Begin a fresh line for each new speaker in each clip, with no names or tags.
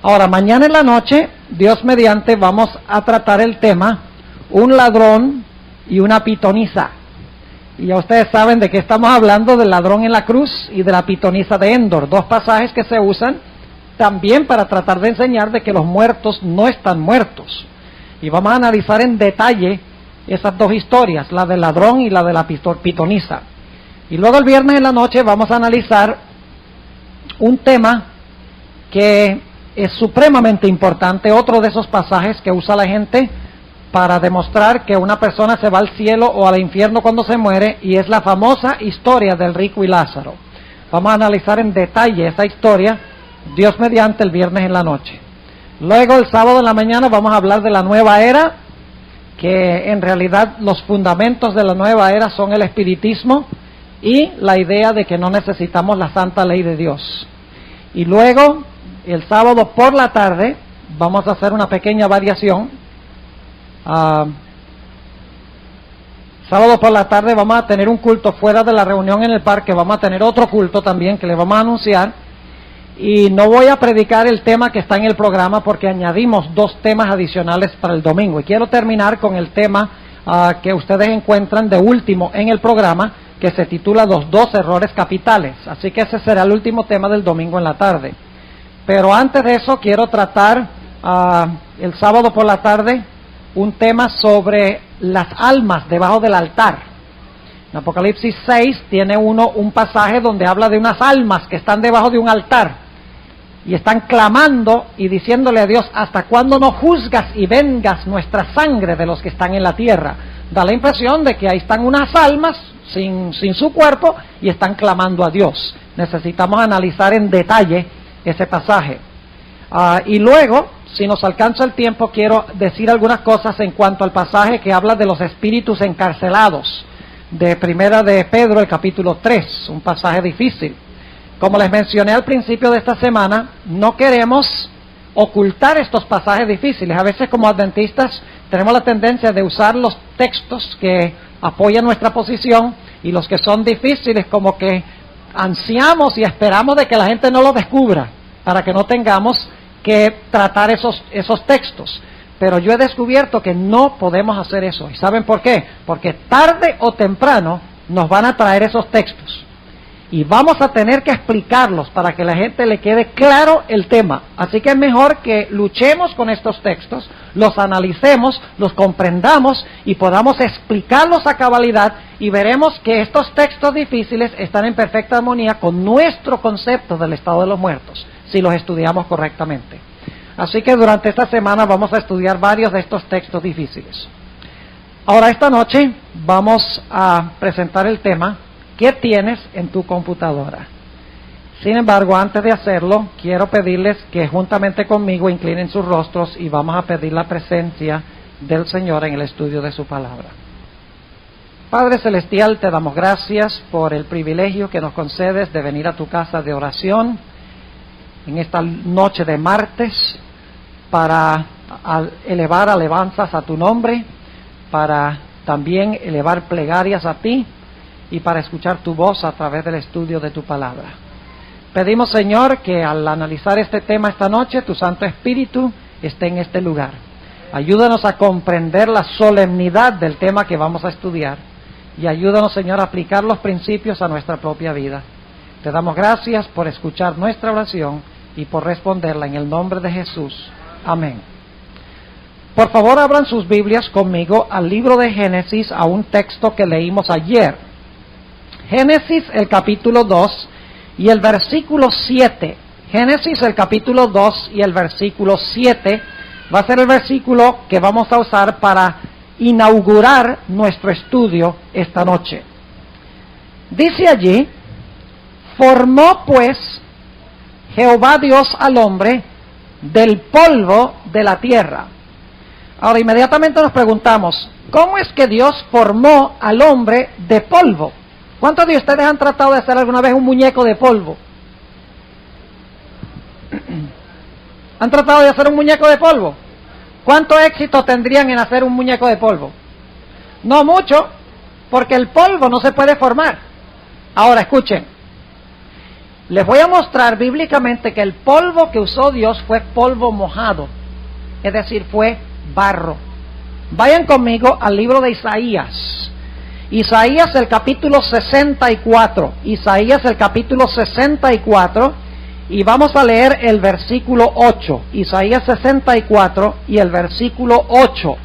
Ahora, mañana en la noche, Dios mediante, vamos a tratar el tema un ladrón y una pitonisa. Y ya ustedes saben de qué estamos hablando, del ladrón en la cruz y de la pitonisa de Endor, dos pasajes que se usan también para tratar de enseñar de que los muertos no están muertos. Y vamos a analizar en detalle esas dos historias, la del ladrón y la de la pitonisa. Y luego el viernes en la noche vamos a analizar un tema que es supremamente importante, otro de esos pasajes que usa la gente para demostrar que una persona se va al cielo o al infierno cuando se muere, y es la famosa historia del rico y Lázaro. Vamos a analizar en detalle esa historia, Dios mediante, el viernes en la noche. Luego el sábado en la mañana vamos a hablar de la nueva era, que en realidad los fundamentos de la nueva era son el espiritismo y la idea de que no necesitamos la santa ley de Dios. Y luego el sábado por la tarde vamos a hacer una pequeña variación. Sábado por la tarde vamos a tener un culto fuera de la reunión en el parque, vamos a tener otro culto también que le vamos a anunciar, y no voy a predicar el tema que está en el programa porque añadimos dos temas adicionales para el domingo, y quiero terminar con el tema que ustedes encuentran de último en el programa, que se titula Los 2 errores capitales, así que ese será el último tema del domingo en la tarde. Pero antes de eso quiero tratar el sábado por la tarde un tema sobre las almas debajo del altar. En Apocalipsis 6 tiene un pasaje donde habla de unas almas que están debajo de un altar y están clamando y diciéndole a Dios: ¿hasta cuándo no juzgas y vengas nuestra sangre de los que están en la tierra? Da la impresión de que ahí están unas almas sin su cuerpo y están clamando a Dios. Necesitamos analizar en detalle ese pasaje. Y luego, si nos alcanza el tiempo, quiero decir algunas cosas en cuanto al pasaje que habla de los espíritus encarcelados, de Primera de Pedro, el capítulo 3, un pasaje difícil. Como les mencioné al principio de esta semana, no queremos ocultar estos pasajes difíciles. A veces como adventistas tenemos la tendencia de usar los textos que apoyan nuestra posición, y los que son difíciles como que ansiamos y esperamos de que la gente no los descubra, para que no tengamos que tratar esos textos. Pero yo he descubierto que no podemos hacer eso. ¿Y saben por qué? Porque tarde o temprano nos van a traer esos textos y vamos a tener que explicarlos para que a la gente le quede claro el tema. Así que es mejor que luchemos con estos textos, los analicemos, los comprendamos y podamos explicarlos a cabalidad, y veremos que estos textos difíciles están en perfecta armonía con nuestro concepto del estado de los muertos, si los estudiamos correctamente. Así que durante esta semana vamos a estudiar varios de estos textos difíciles. Ahora, esta noche vamos a presentar el tema ¿qué tienes en tu computadora? Sin embargo, antes de hacerlo, quiero pedirles que juntamente conmigo inclinen sus rostros y vamos a pedir la presencia del Señor en el estudio de su palabra. Padre Celestial, te damos gracias por el privilegio que nos concedes de venir a tu casa de oración en esta noche de martes para elevar alabanzas a tu nombre, para también elevar plegarias a ti y para escuchar tu voz a través del estudio de tu palabra. Pedimos, Señor, que al analizar este tema esta noche, tu Santo Espíritu esté en este lugar. Ayúdanos a comprender la solemnidad del tema que vamos a estudiar y ayúdanos, Señor, a aplicar los principios a nuestra propia vida. Te damos gracias por escuchar nuestra oración y por responderla en el nombre de Jesús. Amén. Por favor, abran sus Biblias conmigo al libro de Génesis, a un texto que leímos ayer. Génesis, el capítulo 2 y el versículo 7. Génesis, el capítulo 2 y el versículo 7 va a ser el versículo que vamos a usar para inaugurar nuestro estudio esta noche. Dice allí: formó pues Jehová Dios al hombre del polvo de la tierra. Ahora inmediatamente nos preguntamos, ¿cómo es que Dios formó al hombre de polvo? ¿Cuántos de ustedes han tratado de hacer alguna vez un muñeco de polvo? ¿Han tratado de hacer un muñeco de polvo? ¿Cuánto éxito tendrían en hacer un muñeco de polvo? No mucho, porque el polvo no se puede formar. Ahora escuchen, Les voy a mostrar bíblicamente que el polvo que usó Dios fue polvo mojado, es decir, fue barro. Vayan conmigo al libro de Isaías. Isaías el capítulo 64. Isaías el capítulo 64. Y vamos a leer el versículo 8. Isaías 64 y el versículo 8.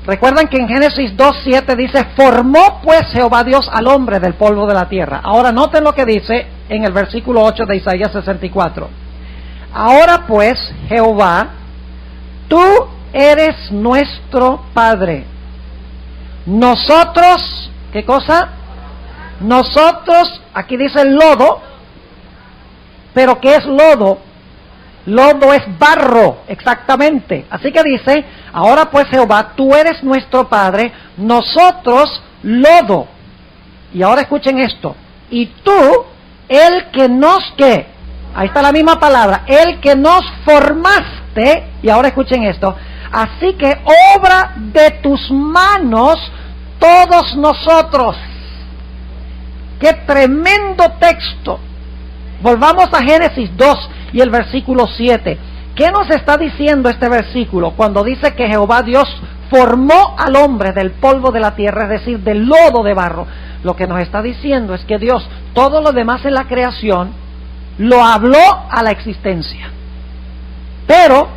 Recuerdan que en Génesis 2:7 dice: formó pues Jehová Dios al hombre del polvo de la tierra. Ahora noten lo que dice en el versículo 8 de Isaías 64. Ahora pues, Jehová, tú eres nuestro Padre. Nosotros, ¿qué cosa? Nosotros, aquí dice lodo, pero ¿qué es lodo? Lodo es barro, exactamente. Así que dice: ahora pues Jehová, tú eres nuestro Padre, nosotros lodo. Y ahora escuchen esto: y tú, el que nos, ¿qué? Ahí está la misma palabra, el que nos formaste. Y ahora escuchen esto: así que obra de tus manos todos nosotros. ¡Qué tremendo texto! Volvamos a Génesis 2 y el versículo 7. ¿Qué nos está diciendo este versículo cuando dice que Jehová Dios formó al hombre del polvo de la tierra, es decir, del lodo de barro? Lo que nos está diciendo es que Dios, todo lo demás en la creación, lo habló a la existencia. Pero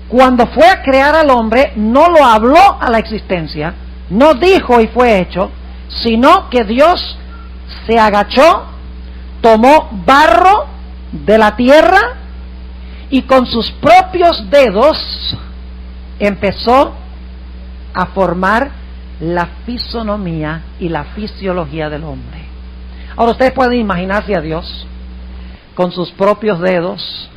cuando fue a crear al hombre, no lo habló a la existencia, no dijo y fue hecho, sino que Dios se agachó, tomó barro de la tierra y con sus propios dedos empezó a formar la fisonomía y la fisiología del hombre. Ahora ustedes pueden imaginarse a Dios con sus propios dedos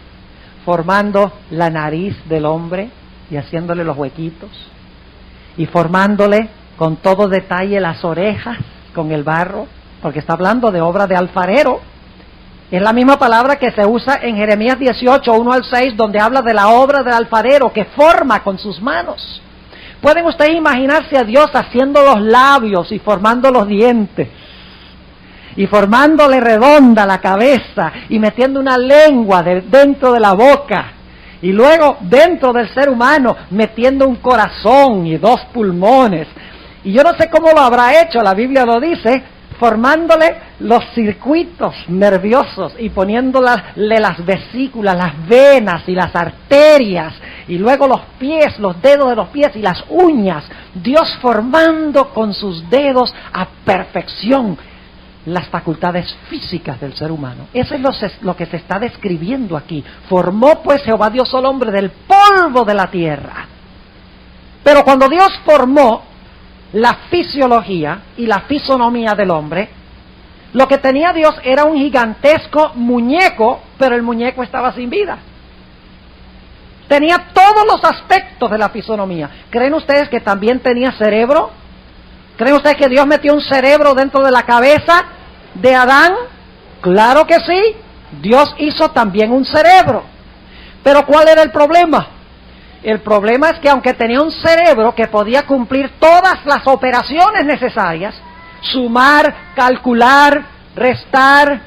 formando la nariz del hombre y haciéndole los huequitos, y formándole con todo detalle las orejas con el barro, porque está hablando de obra de alfarero. Es la misma palabra que se usa en Jeremías 18, 1 al 6, donde habla de la obra del alfarero que forma con sus manos. ¿Pueden ustedes imaginarse a Dios haciendo los labios y formando los dientes? Y formándole redonda la cabeza y metiendo una lengua dentro de la boca. Y luego dentro del ser humano metiendo un corazón y 2 pulmones. Y yo no sé cómo lo habrá hecho, la Biblia lo dice, formándole los circuitos nerviosos y poniéndole las vesículas, las venas y las arterias, y luego los pies, los dedos de los pies y las uñas. Dios formando con sus dedos a perfección las facultades físicas del ser humano. Eso es lo que se está describiendo aquí. Formó pues Jehová Dios al hombre del polvo de la tierra. Pero cuando Dios formó la fisiología y la fisonomía del hombre, lo que tenía Dios era un gigantesco muñeco, pero el muñeco estaba sin vida. Tenía todos los aspectos de la fisonomía. ¿Creen ustedes que también tenía cerebro? ¿Creen ustedes que Dios metió un cerebro dentro de la cabeza de Adán? Claro que sí. Dios hizo también un cerebro. Pero ¿cuál era el problema? El problema es que aunque tenía un cerebro que podía cumplir todas las operaciones necesarias, sumar, calcular, restar,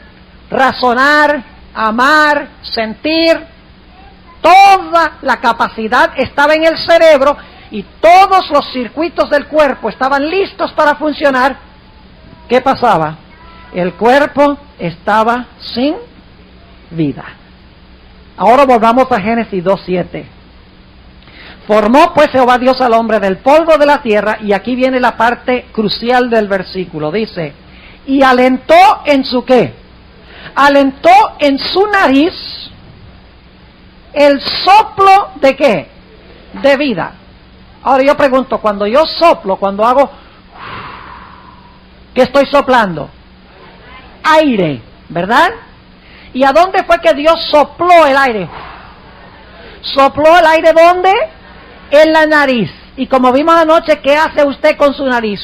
razonar, amar, sentir, toda la capacidad estaba en el cerebro y todos los circuitos del cuerpo estaban listos para funcionar. ¿Qué pasaba? El cuerpo estaba sin vida. Ahora volvamos a Génesis 2:7. Formó pues Jehová Dios al hombre del polvo de la tierra, y aquí viene la parte crucial del versículo. Dice: y alentó en su ¿qué? Alentó en su nariz el soplo de ¿qué? De vida. Ahora yo pregunto, cuando yo soplo, cuando hago, ¿qué estoy soplando? Aire, ¿verdad? ¿Y a dónde fue que Dios sopló el aire? ¿Sopló el aire dónde? En la nariz. Y como vimos anoche, ¿qué hace usted con su nariz?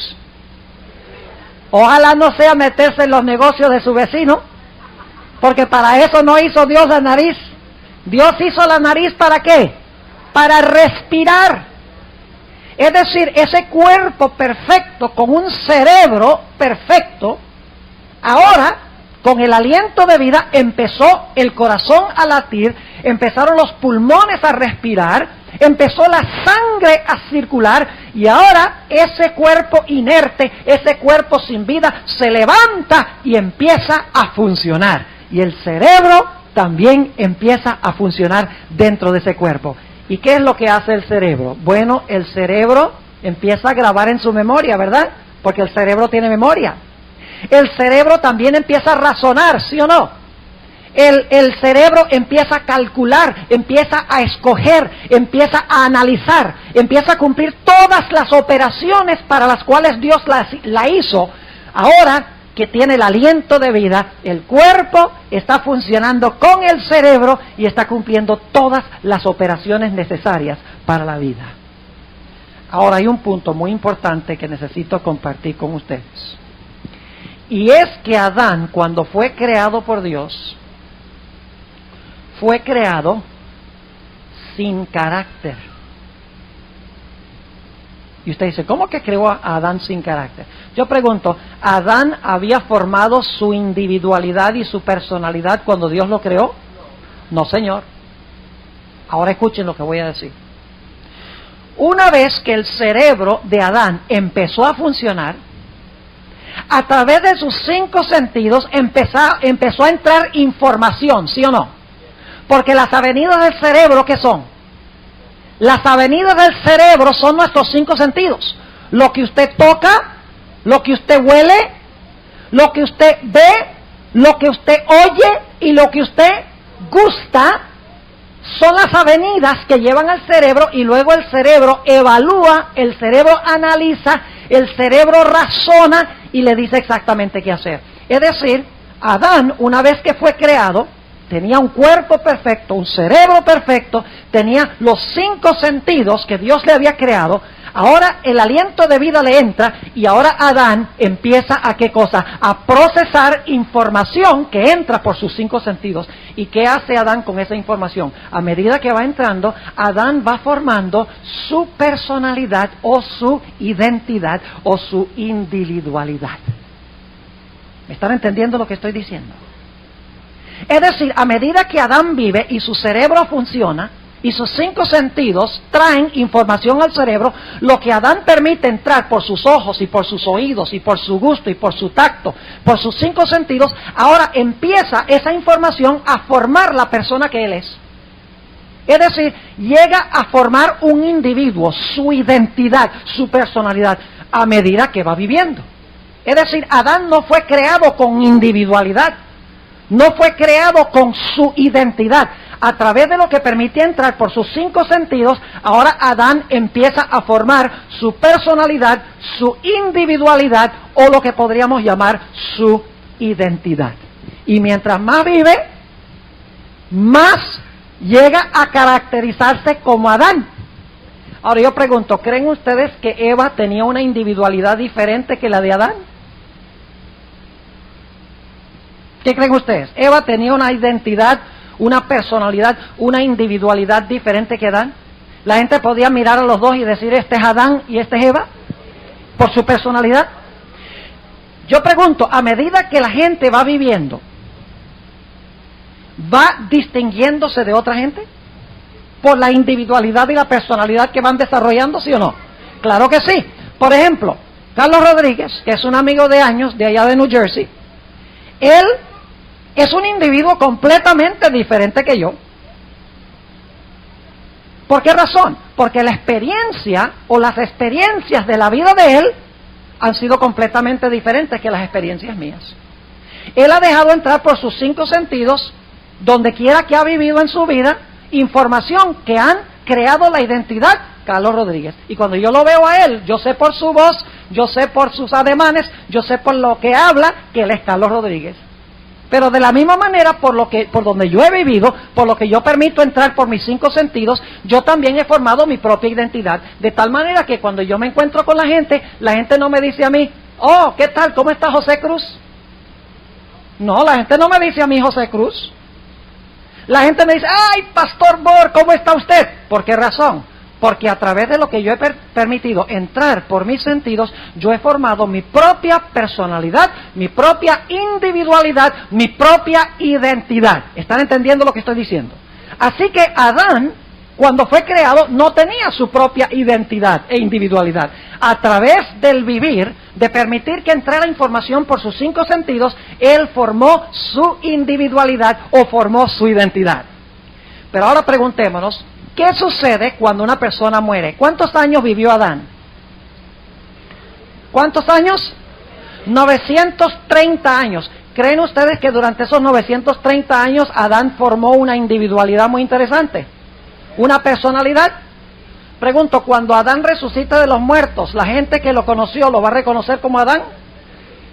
Ojalá no sea meterse en los negocios de su vecino, porque para eso no hizo Dios la nariz. Dios hizo la nariz ¿para qué? Para respirar. Es decir, ese cuerpo perfecto con un cerebro perfecto, ahora Con el aliento de vida empezó el corazón a latir, empezaron los pulmones a respirar, empezó la sangre a circular y ahora ese cuerpo inerte, ese cuerpo sin vida se levanta y empieza a funcionar. Y el cerebro también empieza a funcionar dentro de ese cuerpo. ¿Y qué es lo que hace el cerebro? Bueno, el cerebro empieza a grabar en su memoria, ¿verdad? Porque el cerebro tiene memoria. El cerebro también empieza a razonar, ¿sí o no? El cerebro empieza a calcular, empieza a escoger, empieza a analizar, empieza a cumplir todas las operaciones para las cuales Dios la hizo. Ahora que tiene el aliento de vida, el cuerpo está funcionando con el cerebro y está cumpliendo todas las operaciones necesarias para la vida. Ahora hay un punto muy importante que necesito compartir con ustedes. Y es que Adán, cuando fue creado por Dios, fue creado sin carácter. Y usted dice, ¿cómo que creó a Adán sin carácter? Yo pregunto, ¿Adán había formado su individualidad y su personalidad cuando Dios lo creó? No, señor. Ahora escuchen lo que voy a decir. Una vez que el cerebro de Adán empezó a funcionar, a través de sus 5 sentidos empezó a entrar información, ¿sí o no? Porque las avenidas del cerebro, ¿qué son? Las avenidas del cerebro son nuestros 5 sentidos. Lo que usted toca, lo que usted huele, lo que usted ve, lo que usted oye y lo que usted gusta, son las avenidas que llevan al cerebro y luego el cerebro evalúa, el cerebro analiza, el cerebro razona y le dice exactamente qué hacer. Es decir, Adán, una vez que fue creado, tenía un cuerpo perfecto, un cerebro perfecto, tenía los 5 sentidos que Dios le había creado. Ahora el aliento de vida le entra y ahora Adán empieza a ¿qué cosa? A procesar información que entra por sus 5 sentidos. ¿Y qué hace Adán con esa información? A medida que va entrando, Adán va formando su personalidad o su identidad o su individualidad. ¿Me están entendiendo lo que estoy diciendo? Es decir, a medida que Adán vive y su cerebro funciona, y sus 5 sentidos traen información al cerebro, lo que Adán permite entrar por sus ojos y por sus oídos y por su gusto y por su tacto, por sus 5 sentidos, ahora empieza esa información a formar la persona que él es. Es decir, llega a formar un individuo, su identidad, su personalidad, a medida que va viviendo. Es decir, Adán no fue creado con individualidad, no fue creado con su identidad. A través de lo que permite entrar por sus 5 sentidos, ahora Adán empieza a formar su personalidad, su individualidad o lo que podríamos llamar su identidad. Y mientras más vive, más llega a caracterizarse como Adán. Ahora yo pregunto, ¿creen ustedes que Eva tenía una individualidad diferente que la de Adán? ¿Qué creen ustedes? ¿Eva tenía una identidad, una personalidad, una individualidad diferente que Adán? ¿La gente podía mirar a los dos y decir, este es Adán y este es Eva? ¿Por su personalidad? Yo pregunto, a medida que la gente va viviendo, ¿va distinguiéndose de otra gente? ¿Por la individualidad y la personalidad que van desarrollando, sí o no? Claro que sí. Por ejemplo, Carlos Rodríguez, que es un amigo de años de allá de New Jersey, él es un individuo completamente diferente que yo. ¿Por qué razón? Porque la experiencia o las experiencias de la vida de él han sido completamente diferentes que las experiencias mías. Él ha dejado entrar por sus 5 sentidos, donde quiera que ha vivido en su vida, información que han creado la identidad Carlos Rodríguez. Y cuando yo lo veo a él, yo sé por su voz, yo sé por sus ademanes, yo sé por lo que habla, que él es Carlos Rodríguez. Pero de la misma manera, por donde yo he vivido, por lo que yo permito entrar por mis 5 sentidos, yo también he formado mi propia identidad. De tal manera que cuando yo me encuentro con la gente no me dice a mí, oh, ¿qué tal? ¿Cómo está José Cruz? No, la gente no me dice a mí José Cruz. La gente me dice, ay, Pastor Bor, ¿cómo está usted? ¿Por qué razón? Porque a través de lo que yo he permitido entrar por mis sentidos, yo he formado mi propia personalidad, mi propia individualidad, mi propia identidad. ¿Están entendiendo lo que estoy diciendo? Así que Adán, cuando fue creado, no tenía su propia identidad e individualidad. A través del vivir, de permitir que entrara información por sus 5 sentidos, él formó su individualidad o formó su identidad. Pero ahora preguntémonos, ¿qué sucede cuando una persona muere? ¿Cuántos años vivió Adán? ¿Cuántos años? 930 años. ¿Creen ustedes que durante esos 930 años Adán formó una individualidad muy interesante? ¿Una personalidad? Pregunto, cuando Adán resucita de los muertos, ¿la gente que lo conoció lo va a reconocer como Adán?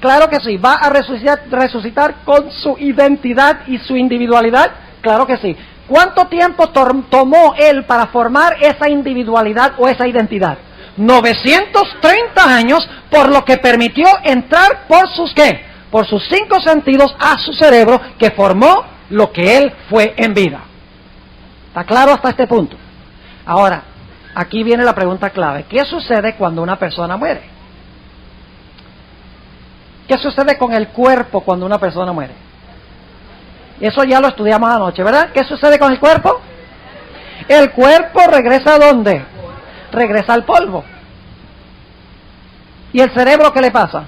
Claro que sí. ¿Va a resucitar con su identidad y su individualidad? Claro que sí. ¿Cuánto tiempo tomó él para formar esa individualidad o esa identidad? 930 años, por lo que permitió entrar por sus ¿qué? Por sus 5 sentidos a su cerebro, que formó lo que él fue en vida. ¿Está claro hasta este punto? Ahora, aquí viene la pregunta clave. ¿Qué sucede cuando una persona muere? ¿Qué sucede con el cuerpo cuando una persona muere? Eso ya lo estudiamos anoche, ¿verdad? ¿Qué sucede con el cuerpo? El cuerpo regresa ¿a dónde? Regresa al polvo. ¿Y el cerebro qué le pasa?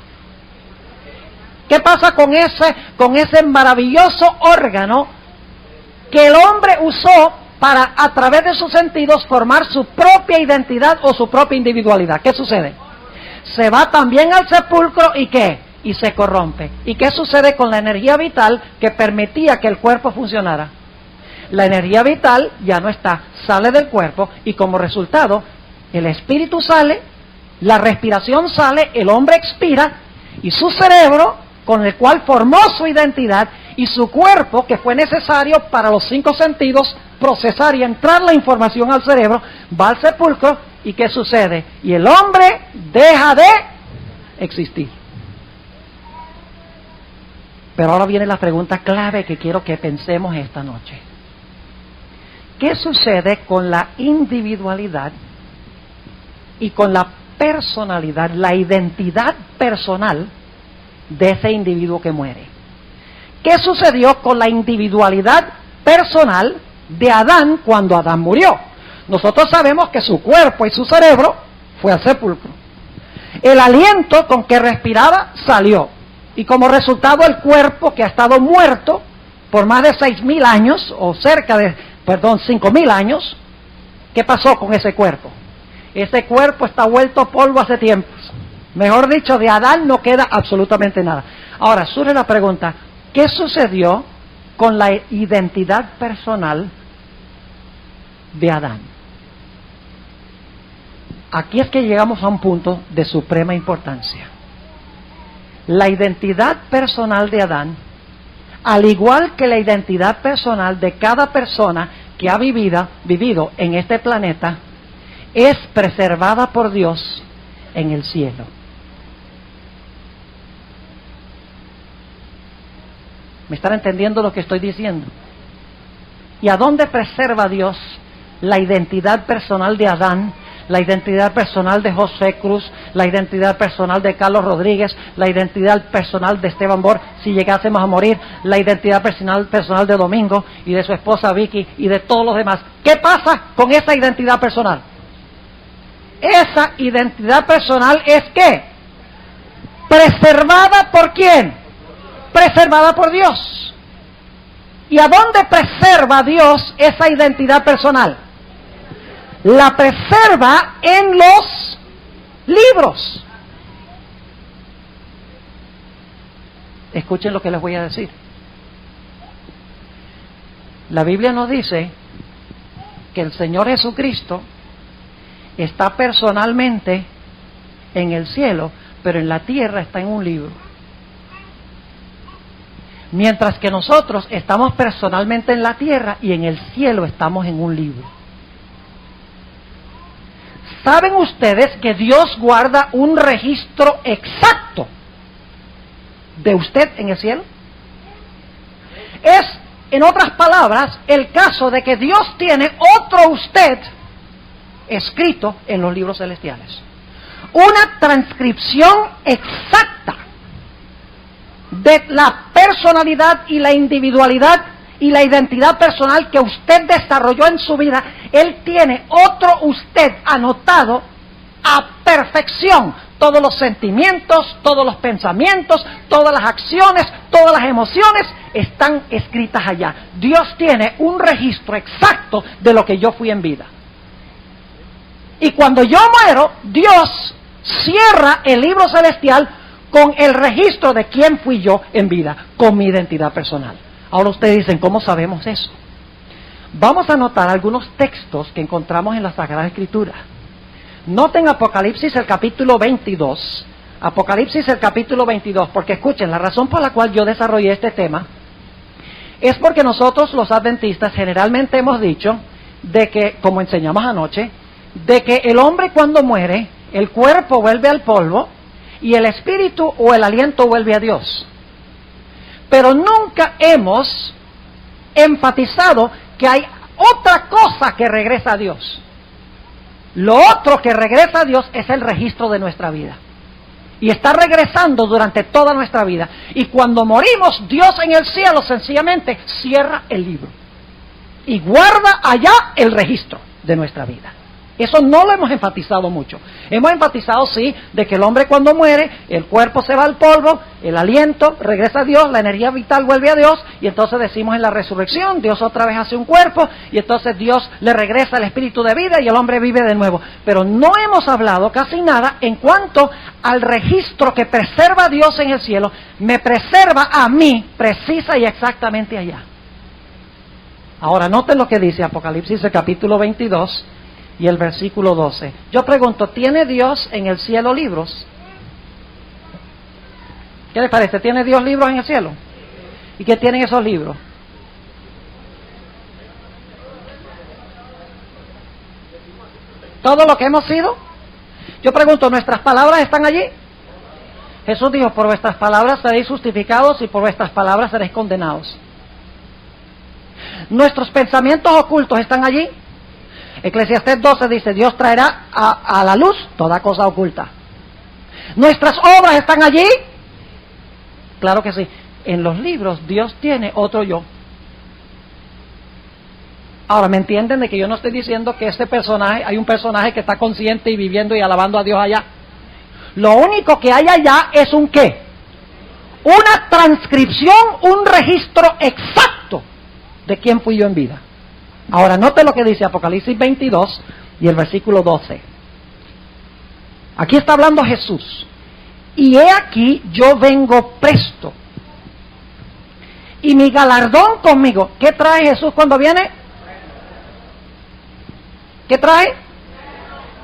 ¿Qué pasa con ese maravilloso órgano que el hombre usó para, a través de sus sentidos, formar su propia identidad o su propia individualidad? ¿Qué sucede? Se va también al sepulcro y ¿qué? Y se corrompe. ¿Y qué sucede con la energía vital que permitía que el cuerpo funcionara? La energía vital ya no está, sale del cuerpo y como resultado el espíritu sale, la respiración sale, el hombre expira y su cerebro, con el cual formó su identidad, y su cuerpo, que fue necesario para los 5 sentidos procesar y entrar la información al cerebro, va al sepulcro y ¿qué sucede? Y el hombre deja de existir. Pero ahora viene la pregunta clave que quiero que pensemos esta noche. ¿Qué sucede con la individualidad y con la personalidad, la identidad personal de ese individuo que muere? ¿Qué sucedió con la individualidad personal de Adán cuando Adán murió? Nosotros sabemos que su cuerpo y su cerebro fue al sepulcro. El aliento con que respiraba salió. Y como resultado el cuerpo, que ha estado muerto por más de 6.000 años, o cerca de, 5.000 años, ¿qué pasó con ese cuerpo? Ese cuerpo está vuelto polvo hace tiempos. Mejor dicho, de Adán no queda absolutamente nada. Ahora, surge la pregunta, ¿qué sucedió con la identidad personal de Adán? Aquí es que llegamos a un punto de suprema importancia. La identidad personal de Adán, al igual que la identidad personal de cada persona que ha vivido en este planeta, es preservada por Dios en el cielo. ¿Me están entendiendo lo que estoy diciendo? ¿Y a dónde preserva Dios la identidad personal de Adán, la identidad personal de José Cruz, la identidad personal de Carlos Rodríguez, la identidad personal de Esteban Bor, si llegásemos a morir, la identidad personal de Domingo y de su esposa Vicky y de todos los demás? ¿Qué pasa con esa identidad personal? Esa identidad personal es ¿qué? ¿Preservada por quién? Preservada por Dios. ¿Y a dónde preserva Dios esa identidad personal? La preserva en los libros. Escuchen lo que les voy a decir. La Biblia nos dice que el Señor Jesucristo está personalmente en el cielo, pero en la tierra está en un libro. Mientras que nosotros estamos personalmente en la tierra y en el cielo estamos en un libro. ¿Saben ustedes que Dios guarda un registro exacto de usted en el cielo? Es, en otras palabras, el caso de que Dios tiene otro usted
escrito en los libros celestiales. Una transcripción exacta de la personalidad y la individualidad y la identidad personal que usted desarrolló en su vida. Él tiene otro usted anotado a perfección. Todos los sentimientos, todos los pensamientos, todas las acciones, todas las emociones están escritas allá. Dios tiene un registro exacto de lo que yo fui en vida. Y cuando yo muero, Dios cierra el libro celestial con el registro de quién fui yo en vida, con mi identidad personal. Ahora ustedes dicen, ¿cómo sabemos eso? Vamos a anotar algunos textos que encontramos en la Sagrada Escritura. Noten Apocalipsis el capítulo 22. Apocalipsis el capítulo 22, porque escuchen, la razón por la cual yo desarrollé este tema es porque nosotros los adventistas generalmente hemos dicho de que, como enseñamos anoche, de que el hombre cuando muere, el cuerpo vuelve al polvo y el espíritu o el aliento vuelve a Dios. Pero nunca hemos enfatizado que hay otra cosa que regresa a Dios. Lo otro que regresa a Dios es el registro de nuestra vida. Y está regresando durante toda nuestra vida. Y cuando morimos, Dios en el cielo sencillamente cierra el libro. Y guarda allá el registro de nuestra vida. Eso no lo hemos enfatizado mucho. Hemos enfatizado, sí, de que el hombre cuando muere, el cuerpo se va al polvo, el aliento regresa a Dios, la energía vital vuelve a Dios, y entonces decimos en la resurrección, Dios otra vez hace un cuerpo, y entonces Dios le regresa el espíritu de vida y el hombre vive de nuevo. Pero no hemos hablado casi nada en cuanto al registro que preserva Dios en el cielo, me preserva a mí precisa y exactamente allá. Ahora noten lo que dice Apocalipsis el capítulo 22, y el versículo 12. Yo pregunto, ¿tiene Dios en el cielo libros? ¿Qué les parece? ¿Tiene Dios libros en el cielo? ¿Y qué tienen esos libros? ¿Todo lo que hemos sido? Yo pregunto, ¿nuestras palabras están allí? Jesús dijo, por vuestras palabras seréis justificados y por vuestras palabras seréis condenados. ¿Nuestros pensamientos ocultos están allí? Eclesiastés 12 dice, Dios traerá a la luz toda cosa oculta. ¿Nuestras obras están allí? Claro que sí. En los libros Dios tiene otro yo. Ahora, ¿me entienden de que yo no estoy diciendo que este personaje, hay un personaje que está consciente y viviendo y alabando a Dios allá? Lo único que hay allá es un ¿qué? Una transcripción, un registro exacto de quién fui yo en vida. Ahora, note lo que dice Apocalipsis 22 y el versículo 12. Aquí está hablando Jesús. Y he aquí, yo vengo presto. Y mi galardón conmigo. ¿Qué trae Jesús cuando viene? ¿Qué trae?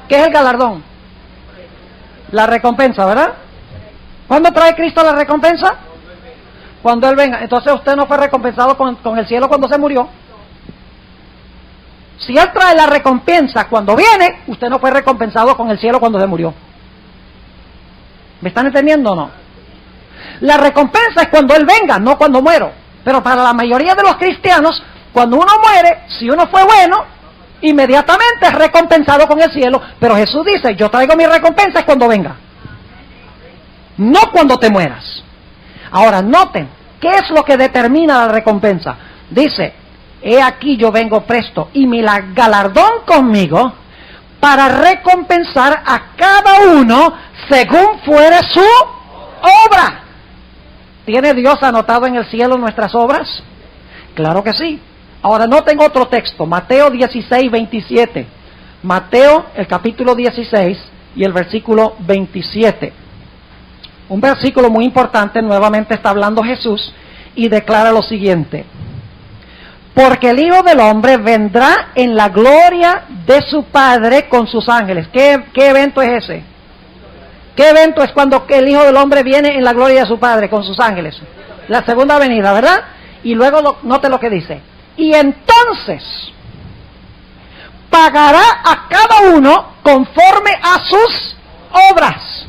¿Qué es el galardón? La recompensa, ¿verdad? ¿Cuándo trae Cristo la recompensa? Cuando Él venga. Entonces usted no fue recompensado con el cielo cuando se murió. Si Él trae la recompensa cuando viene, usted no fue recompensado con el cielo cuando se murió. ¿Me están entendiendo o no? La recompensa es cuando Él venga, no cuando muero. Pero para la mayoría de los cristianos, cuando uno muere, si uno fue bueno, inmediatamente es recompensado con el cielo. Pero Jesús dice, yo traigo mi recompensa es cuando venga, no cuando te mueras. Ahora noten, ¿qué es lo que determina la recompensa? Dice, he aquí yo vengo presto y mi galardón conmigo para recompensar a cada uno según fuere su obra. ¿Tiene Dios anotado en el cielo nuestras obras? Claro que sí. Ahora noten otro texto, Mateo 16, 27. Mateo, el capítulo 16 y el versículo 27. Un versículo muy importante, nuevamente está hablando Jesús y declara lo siguiente. Porque el Hijo del Hombre vendrá en la gloria de su Padre con sus ángeles. ¿Qué evento es ese? ¿Qué evento es cuando el Hijo del Hombre viene en la gloria de su Padre con sus ángeles? La segunda venida, ¿verdad? Y luego note lo que dice. Y entonces pagará a cada uno conforme a sus obras.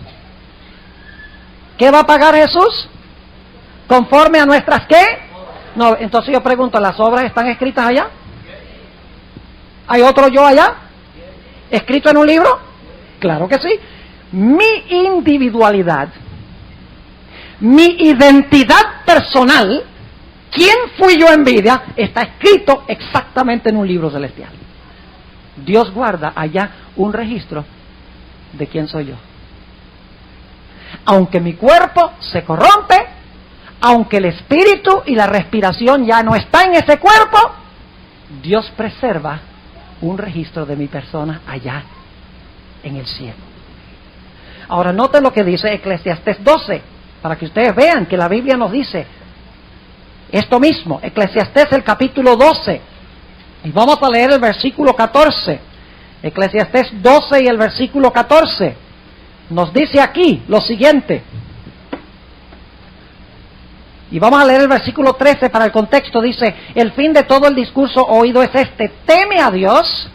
¿Qué va a pagar Jesús? ¿Conforme a nuestras qué? No, entonces yo pregunto, ¿las obras están escritas allá? ¿Hay otro yo allá? ¿Escrito en un libro? Claro que sí. Mi individualidad, mi identidad personal, quién fui yo en vida, está escrito exactamente en un libro celestial. Dios guarda allá un registro de quién soy yo. Aunque mi cuerpo se corrompe, aunque el espíritu y la respiración ya no están en ese cuerpo, Dios preserva un registro de mi persona allá en el cielo. Ahora noten lo que dice Eclesiastés 12, para que ustedes vean que la Biblia nos dice esto mismo. Eclesiastés el capítulo 12, y vamos a leer el versículo 14. Eclesiastés 12 y el versículo 14 nos dice aquí lo siguiente. Y vamos a leer el versículo 13 para el contexto. Dice: el fin de todo el discurso oído es este: teme a Dios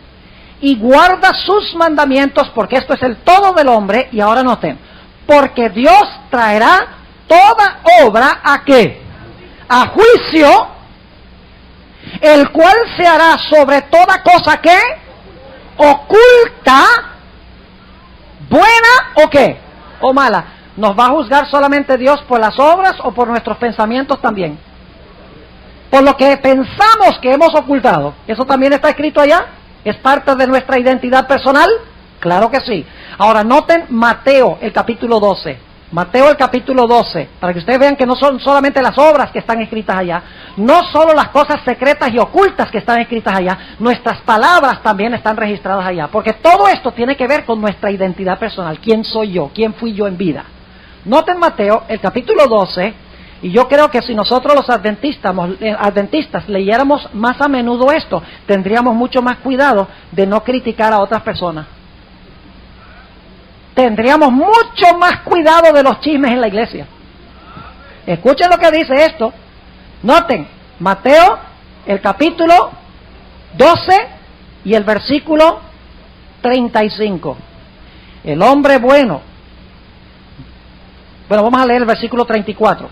y guarda sus mandamientos, porque esto es el todo del hombre. Y ahora noten: porque Dios traerá toda obra ¿a qué? A juicio, el cual se hará sobre toda cosa que oculta, buena o qué, o mala. ¿Nos va a juzgar solamente Dios por las obras o por nuestros pensamientos también? Por lo que pensamos que hemos ocultado. ¿Eso también está escrito allá? ¿Es parte de nuestra identidad personal? Claro que sí. Ahora noten Mateo el capítulo 12. Mateo el capítulo 12, para que ustedes vean que no son solamente las obras que están escritas allá, no solo las cosas secretas y ocultas que están escritas allá, nuestras palabras también están registradas allá, porque todo esto tiene que ver con nuestra identidad personal. ¿Quién soy yo? ¿Quién fui yo en vida? Noten Mateo el capítulo 12, y yo creo que si nosotros los adventistas leyéramos más a menudo esto, tendríamos mucho más cuidado de no criticar a otras personas. Tendríamos mucho más cuidado de los chismes en la iglesia. Escuchen lo que dice esto. Noten, Mateo, el capítulo 12 y el versículo 35. El hombre bueno. Bueno, vamos a leer el versículo 34.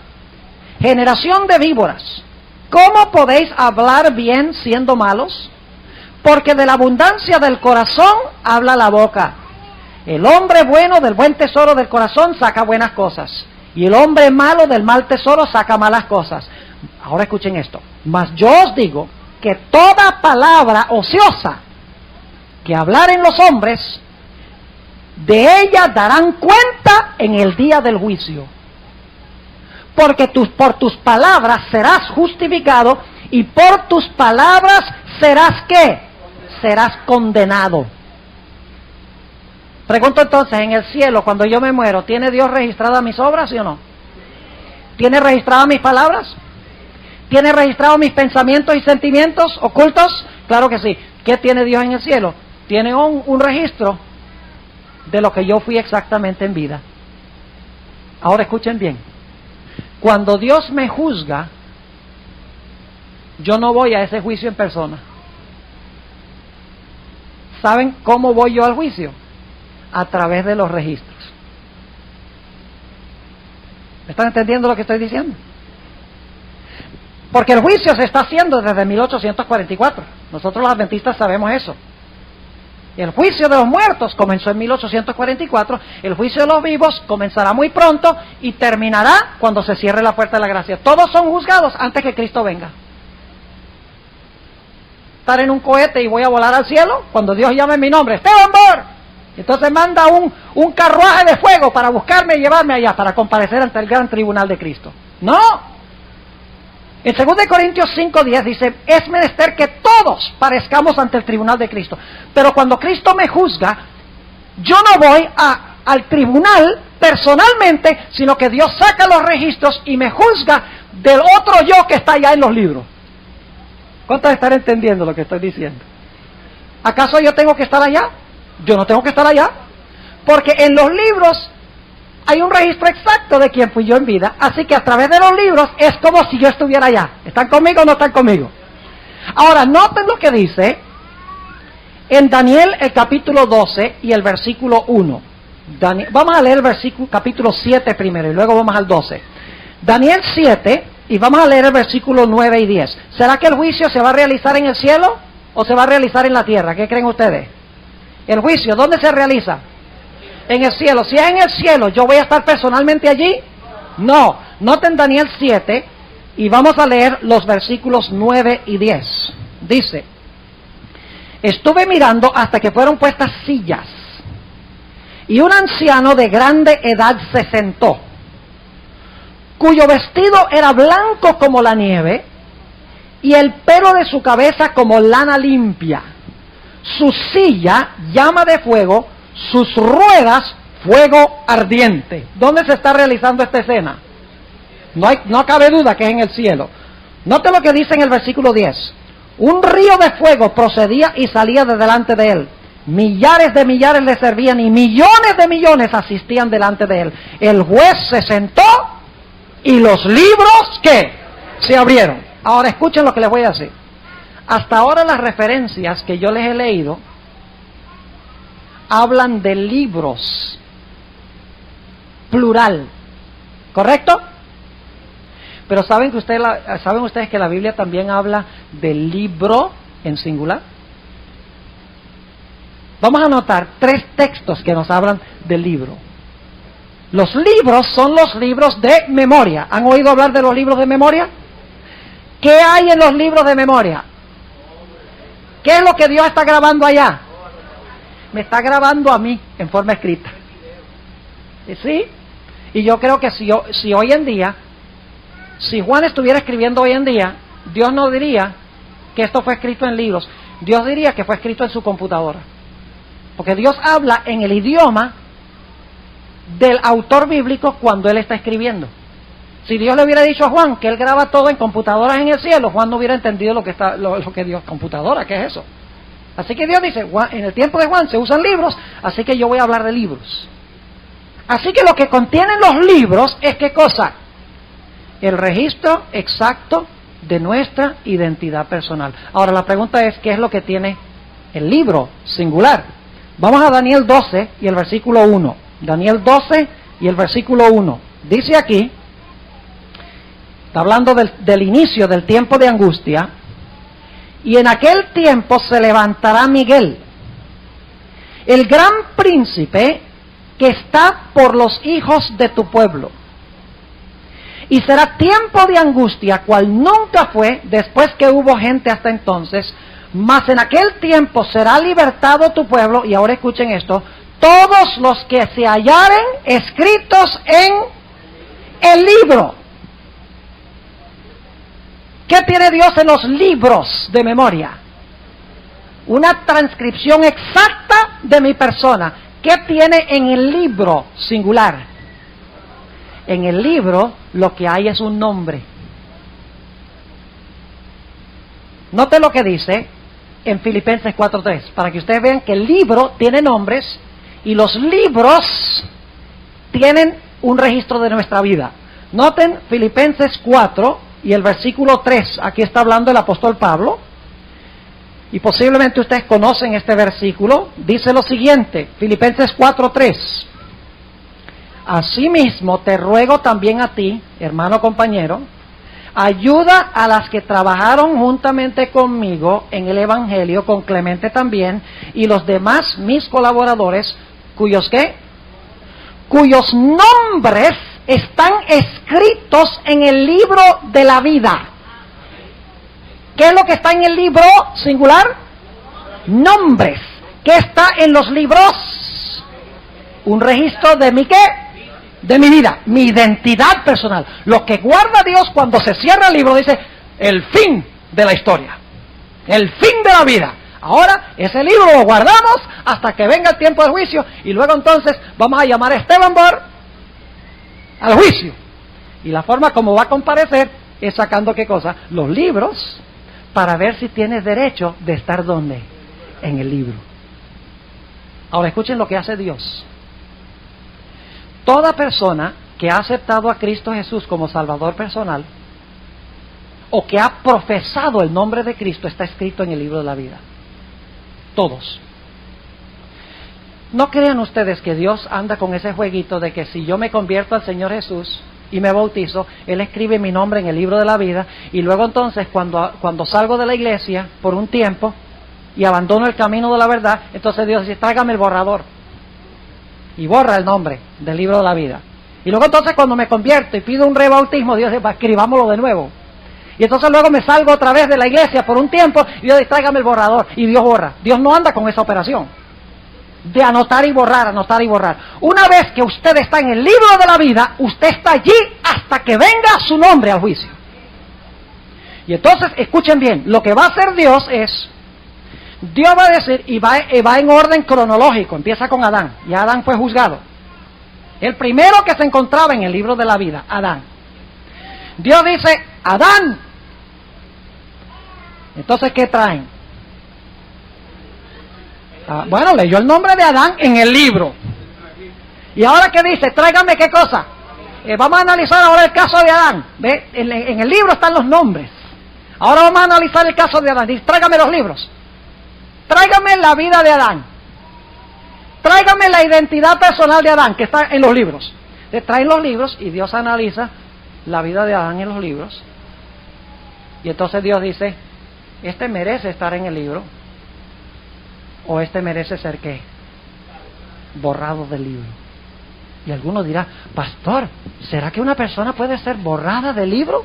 Generación de víboras, ¿cómo podéis hablar bien siendo malos? Porque de la abundancia del corazón habla la boca. El hombre bueno del buen tesoro del corazón saca buenas cosas, y el hombre malo del mal tesoro saca malas cosas. Ahora escuchen esto: mas yo os digo que toda palabra ociosa que hablaren los hombres, de ella darán cuenta en el día del juicio. Porque por tus palabras serás justificado, y por tus palabras serás ¿qué? Serás condenado. Pregunto entonces, en el cielo, cuando yo me muero, ¿tiene Dios registradas mis obras, sí o no? ¿Tiene registradas mis palabras? ¿Tiene registrados mis pensamientos y sentimientos ocultos? Claro que sí. ¿Qué tiene Dios en el cielo? Tiene un registro de lo que yo fui exactamente en vida. Ahora escuchen bien. Cuando Dios me juzga, yo no voy a ese juicio en persona. ¿Saben cómo voy yo al juicio? A través de los registros. ¿Me están entendiendo lo que estoy diciendo? Porque el juicio se está haciendo desde 1844. Nosotros los adventistas sabemos eso. El juicio de los muertos comenzó en 1844, el juicio de los vivos comenzará muy pronto y terminará cuando se cierre la puerta de la gracia. Todos son juzgados antes que Cristo venga. Estar en un cohete y voy a volar al cielo, cuando Dios llame mi nombre, Esteban Bor, entonces manda un carruaje de fuego para buscarme y llevarme allá, para comparecer ante el gran tribunal de Cristo. ¡No! En 2 Corintios 5:10 dice: es menester que todos parezcamos ante el tribunal de Cristo. Pero cuando Cristo me juzga, yo no voy al tribunal personalmente, sino que Dios saca los registros y me juzga del otro yo que está allá en los libros. ¿Cuántos están entendiendo lo que estoy diciendo? ¿Acaso yo tengo que estar allá? Yo no tengo que estar allá, porque en los libros hay un registro exacto de quién fui yo en vida, así que a través de los libros es como si yo estuviera allá. ¿Están conmigo o no están conmigo? Ahora, noten lo que dice en Daniel el capítulo 12 y el versículo 1. Vamos a leer el versículo capítulo 7 primero y luego vamos al 12. Daniel 7 y vamos a leer el versículo 9 y 10. ¿Será que el juicio se va a realizar en el cielo o se va a realizar en la tierra? ¿Qué creen ustedes? El juicio, ¿dónde se realiza? En el cielo. Si es en el cielo, ¿yo voy a estar personalmente allí? No. Noten Daniel 7 y vamos a leer los versículos 9 y 10. Dice: estuve mirando hasta que fueron puestas sillas, y un anciano de grande edad se sentó, cuyo vestido era blanco como la nieve, y el pelo de su cabeza como lana limpia. Su silla, llama de fuego, sus ruedas, fuego ardiente. ¿Dónde se está realizando esta escena? No cabe duda que es en el cielo. Note lo que dice en el versículo 10. Un río de fuego procedía y salía de delante de él. Millares de millares le servían y millones de millones asistían delante de él. El juez se sentó y los libros, ¿qué? Se abrieron. Ahora escuchen lo que les voy a decir. Hasta ahora las referencias que yo les he leído hablan de libros, plural, ¿correcto? Pero ¿saben ustedes que la Biblia también habla de libro en singular? Vamos a notar 3 textos que nos hablan del libro. Los libros son los libros de memoria. ¿Han oído hablar de los libros de memoria? ¿Qué hay en los libros de memoria? ¿Qué es lo que Dios está grabando allá? Me está grabando a mí en forma escrita. ¿Sí? Y yo creo que si hoy en día, si Juan estuviera escribiendo hoy en día, Dios no diría que esto fue escrito en libros. Dios diría que fue escrito en su computadora. Porque Dios habla en el idioma del autor bíblico cuando él está escribiendo. Si Dios le hubiera dicho a Juan que él graba todo en computadoras en el cielo, Juan no hubiera entendido lo que Dios, computadora, ¿qué es eso? Así que Dios dice, en el tiempo de Juan se usan libros, así que yo voy a hablar de libros. Así que lo que contienen los libros es ¿qué cosa? El registro exacto de nuestra identidad personal. Ahora la pregunta es, ¿qué es lo que tiene el libro singular? Vamos a Daniel 12 y el versículo 1. Daniel 12 y el versículo 1. Dice aquí, está hablando del inicio del tiempo de angustia. Y en aquel tiempo se levantará Miguel, el gran príncipe que está por los hijos de tu pueblo. Y será tiempo de angustia, cual nunca fue después que hubo gente hasta entonces. Mas en aquel tiempo será libertado tu pueblo, y ahora escuchen esto, todos los que se hallaren escritos en el libro. ¿Qué tiene Dios en los libros de memoria? Una transcripción exacta de mi persona. ¿Qué tiene en el libro singular? En el libro lo que hay es un nombre. Note lo que dice en Filipenses 4:3, para que ustedes vean que el libro tiene nombres y los libros tienen un registro de nuestra vida. Noten Filipenses 4 y el versículo 3, aquí está hablando el apóstol Pablo, y posiblemente ustedes conocen este versículo. Dice lo siguiente, Filipenses 4:3: asimismo te ruego también a ti, hermano compañero, ayuda a las que trabajaron juntamente conmigo en el Evangelio, con Clemente también, y los demás mis colaboradores, cuyos nombres están escritos en el libro de la vida. ¿Qué es lo que está en el libro singular? Nombres. ¿Qué está en los libros? Un registro de mi ¿qué? De mi vida, mi identidad personal. Lo que guarda Dios cuando se cierra el libro dice, el fin de la historia, el fin de la vida. Ahora, ese libro lo guardamos hasta que venga el tiempo del juicio, y luego entonces vamos a llamar a Esteban Bor al juicio. Y la forma como va a comparecer es sacando ¿qué cosa? Los libros, para ver si tienes derecho de estar ¿dónde? En el libro. Ahora escuchen lo que hace Dios. Toda persona que ha aceptado a Cristo Jesús como Salvador personal, o que ha profesado el nombre de Cristo, está escrito en el libro de la vida. Todos. No crean ustedes que Dios anda con ese jueguito de que si yo me convierto al Señor Jesús y me bautizo, Él escribe mi nombre en el libro de la vida, y luego entonces cuando salgo de la iglesia por un tiempo,
y abandono el camino de la verdad, entonces Dios dice, tráigame el borrador. Y borra el nombre del libro de la vida. Y luego entonces cuando me convierto y pido un rebautismo, Dios dice, escribámoslo de nuevo. Y entonces luego me salgo otra vez de la iglesia por un tiempo y Dios dice, tráigame el borrador. Y Dios borra. Dios no anda con esa operación de anotar y borrar, anotar y borrar. Una vez que usted está en el libro de la vida, usted está allí hasta que venga su nombre al juicio. Y entonces, escuchen bien, lo que va a hacer Dios es, Dios va a decir, y va en orden cronológico, empieza con Adán, y Adán fue juzgado. El primero que se encontraba en el libro de la vida, Adán. Dios dice, Adán. Entonces, ¿qué traen? Bueno, leyó el nombre de Adán en el libro. Y ahora ¿qué dice? Tráigame qué cosa. Vamos a analizar ahora el caso de Adán. ¿Ve? En el libro están los nombres. Ahora vamos a analizar el caso de Adán. Dice, tráigame los libros. Tráigame la vida de Adán. Tráigame la identidad personal de Adán, que está en los libros. Le traen los libros y Dios analiza la vida de Adán en los libros. Y entonces Dios dice, este merece estar en el libro, o este merece ser ¿qué? Borrado del libro. Y algunos dirán, pastor, ¿será que una persona puede ser borrada del libro?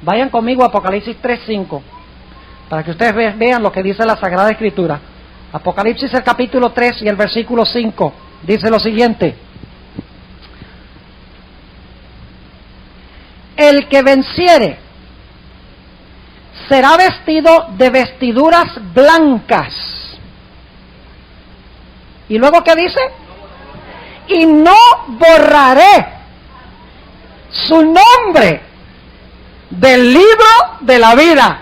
Vayan conmigo a Apocalipsis 3:5, para que ustedes vean lo que dice la Sagrada Escritura. Apocalipsis el capítulo 3 y el versículo 5 dice lo siguiente: el que venciere será vestido de vestiduras blancas. ¿Y luego qué dice? Y no borraré su nombre del libro de la vida.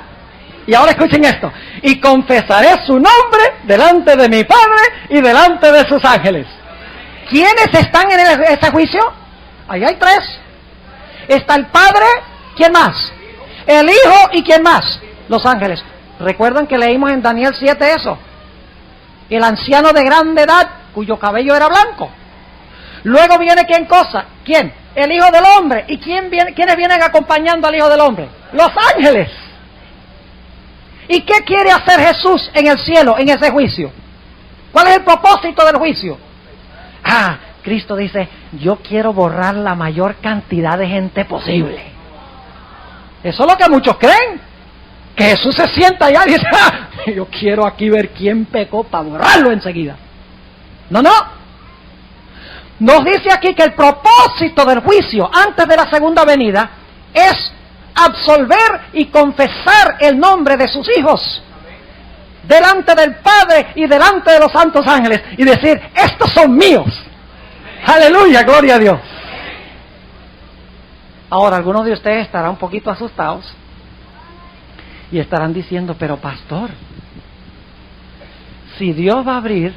Y ahora escuchen esto: y confesaré su nombre delante de mi Padre y delante de sus ángeles. ¿Quiénes están en ese juicio? Ahí hay tres. Está el Padre, ¿quién más? El Hijo y ¿quién más? Los ángeles. ¿Recuerdan que leímos en Daniel 7 eso? El anciano de grande edad, cuyo cabello era blanco. Luego viene ¿quién cosa? ¿Quién? El Hijo del Hombre. ¿Y quiénes vienen acompañando al Hijo del Hombre? Los ángeles. ¿Y qué quiere hacer Jesús en el cielo, en ese juicio? ¿Cuál es el propósito del juicio? Cristo dice, yo quiero borrar la mayor cantidad de gente posible. Eso es lo que muchos creen. Que Jesús se sienta allá y dice, yo quiero aquí ver quién pecó para borrarlo enseguida. No. Nos dice aquí que el propósito del juicio antes de la segunda venida es absolver y confesar el nombre de sus hijos delante del Padre y delante de los santos ángeles y decir, estos son míos. Aleluya, gloria a Dios. Ahora, algunos de ustedes estarán un poquito asustados y estarán diciendo, pero pastor, si Dios va a abrir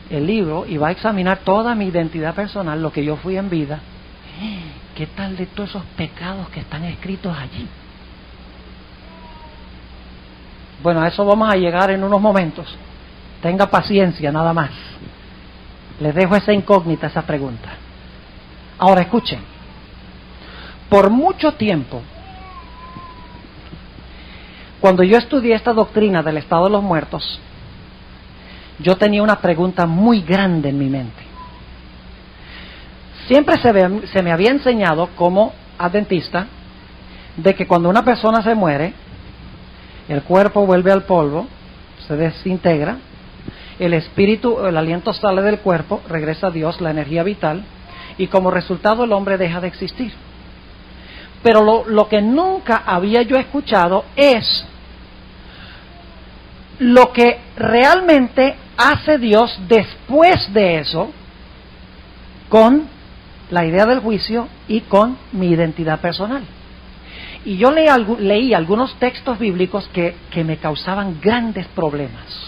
el libro y va a examinar toda mi identidad personal, lo que yo fui en vida, ¿qué tal de todos esos pecados que están escritos allí? Bueno, a eso vamos a llegar en unos momentos. Tenga paciencia, nada más. Les dejo esa incógnita, esa pregunta. Ahora escuchen. Por mucho tiempo, cuando yo estudié esta doctrina del estado de los muertos, yo tenía una pregunta muy grande en mi mente. Siempre se me había enseñado como adventista de que cuando una persona se muere, el cuerpo vuelve al polvo, se desintegra, el espíritu, el aliento sale del cuerpo, regresa a Dios, la energía vital, y como resultado el hombre deja de existir. Pero lo que nunca había yo escuchado es lo que realmente hace Dios después de eso con la idea del juicio y con mi identidad personal. Y yo leí algunos textos bíblicos que me causaban grandes problemas.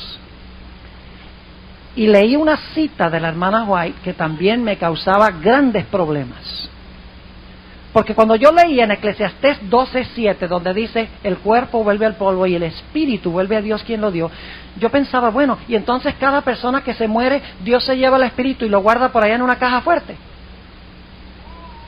Y leí una cita de la hermana White que también me causaba grandes problemas. Porque cuando yo leí en Eclesiastés 12:7, donde dice, el cuerpo vuelve al polvo y el espíritu vuelve a Dios quien lo dio, yo pensaba, bueno, y entonces cada persona que se muere, Dios se lleva el espíritu y lo guarda por allá en una caja fuerte.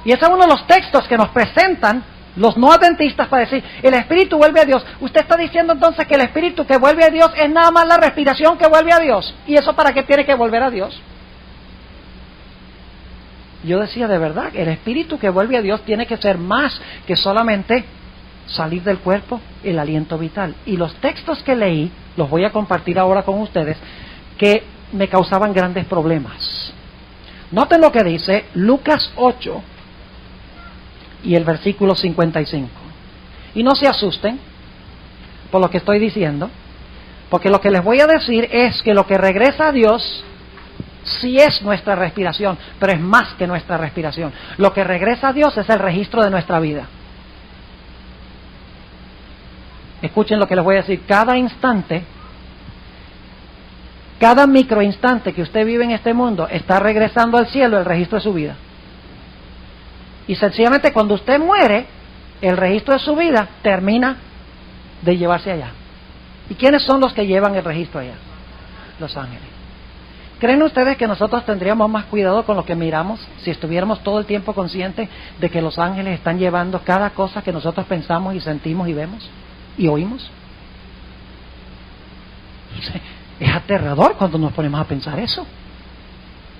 Y ese es uno de los textos que nos presentan
los no adventistas para decir, el espíritu vuelve a Dios. Usted está diciendo entonces que el espíritu que vuelve a Dios es nada más la respiración que vuelve a Dios. ¿Y eso para qué tiene que volver a Dios? Yo decía, de verdad, el espíritu que vuelve a Dios tiene que ser más que solamente salir del cuerpo, el aliento vital. Y los textos que leí, los voy a compartir ahora con ustedes, que me causaban grandes problemas. Noten lo que dice Lucas 8 y el versículo 55. Y no se asusten por lo que estoy diciendo, porque lo que les voy a decir es que lo que regresa a Dios sí es nuestra respiración, pero es más que nuestra respiración. Lo que regresa a Dios es el registro de nuestra vida. Escuchen lo que les voy a decir. Cada instante, cada microinstante que usted vive en este mundo está regresando al cielo el registro de su vida. Y sencillamente cuando usted muere, el registro de su vida termina de llevarse allá. ¿Y quiénes son los que llevan el registro allá? Los ángeles. ¿Creen ustedes que nosotros tendríamos más cuidado con lo que miramos si estuviéramos todo el tiempo conscientes de que los ángeles están llevando cada cosa que nosotros pensamos y sentimos y vemos y oímos? Es aterrador cuando nos ponemos a pensar eso.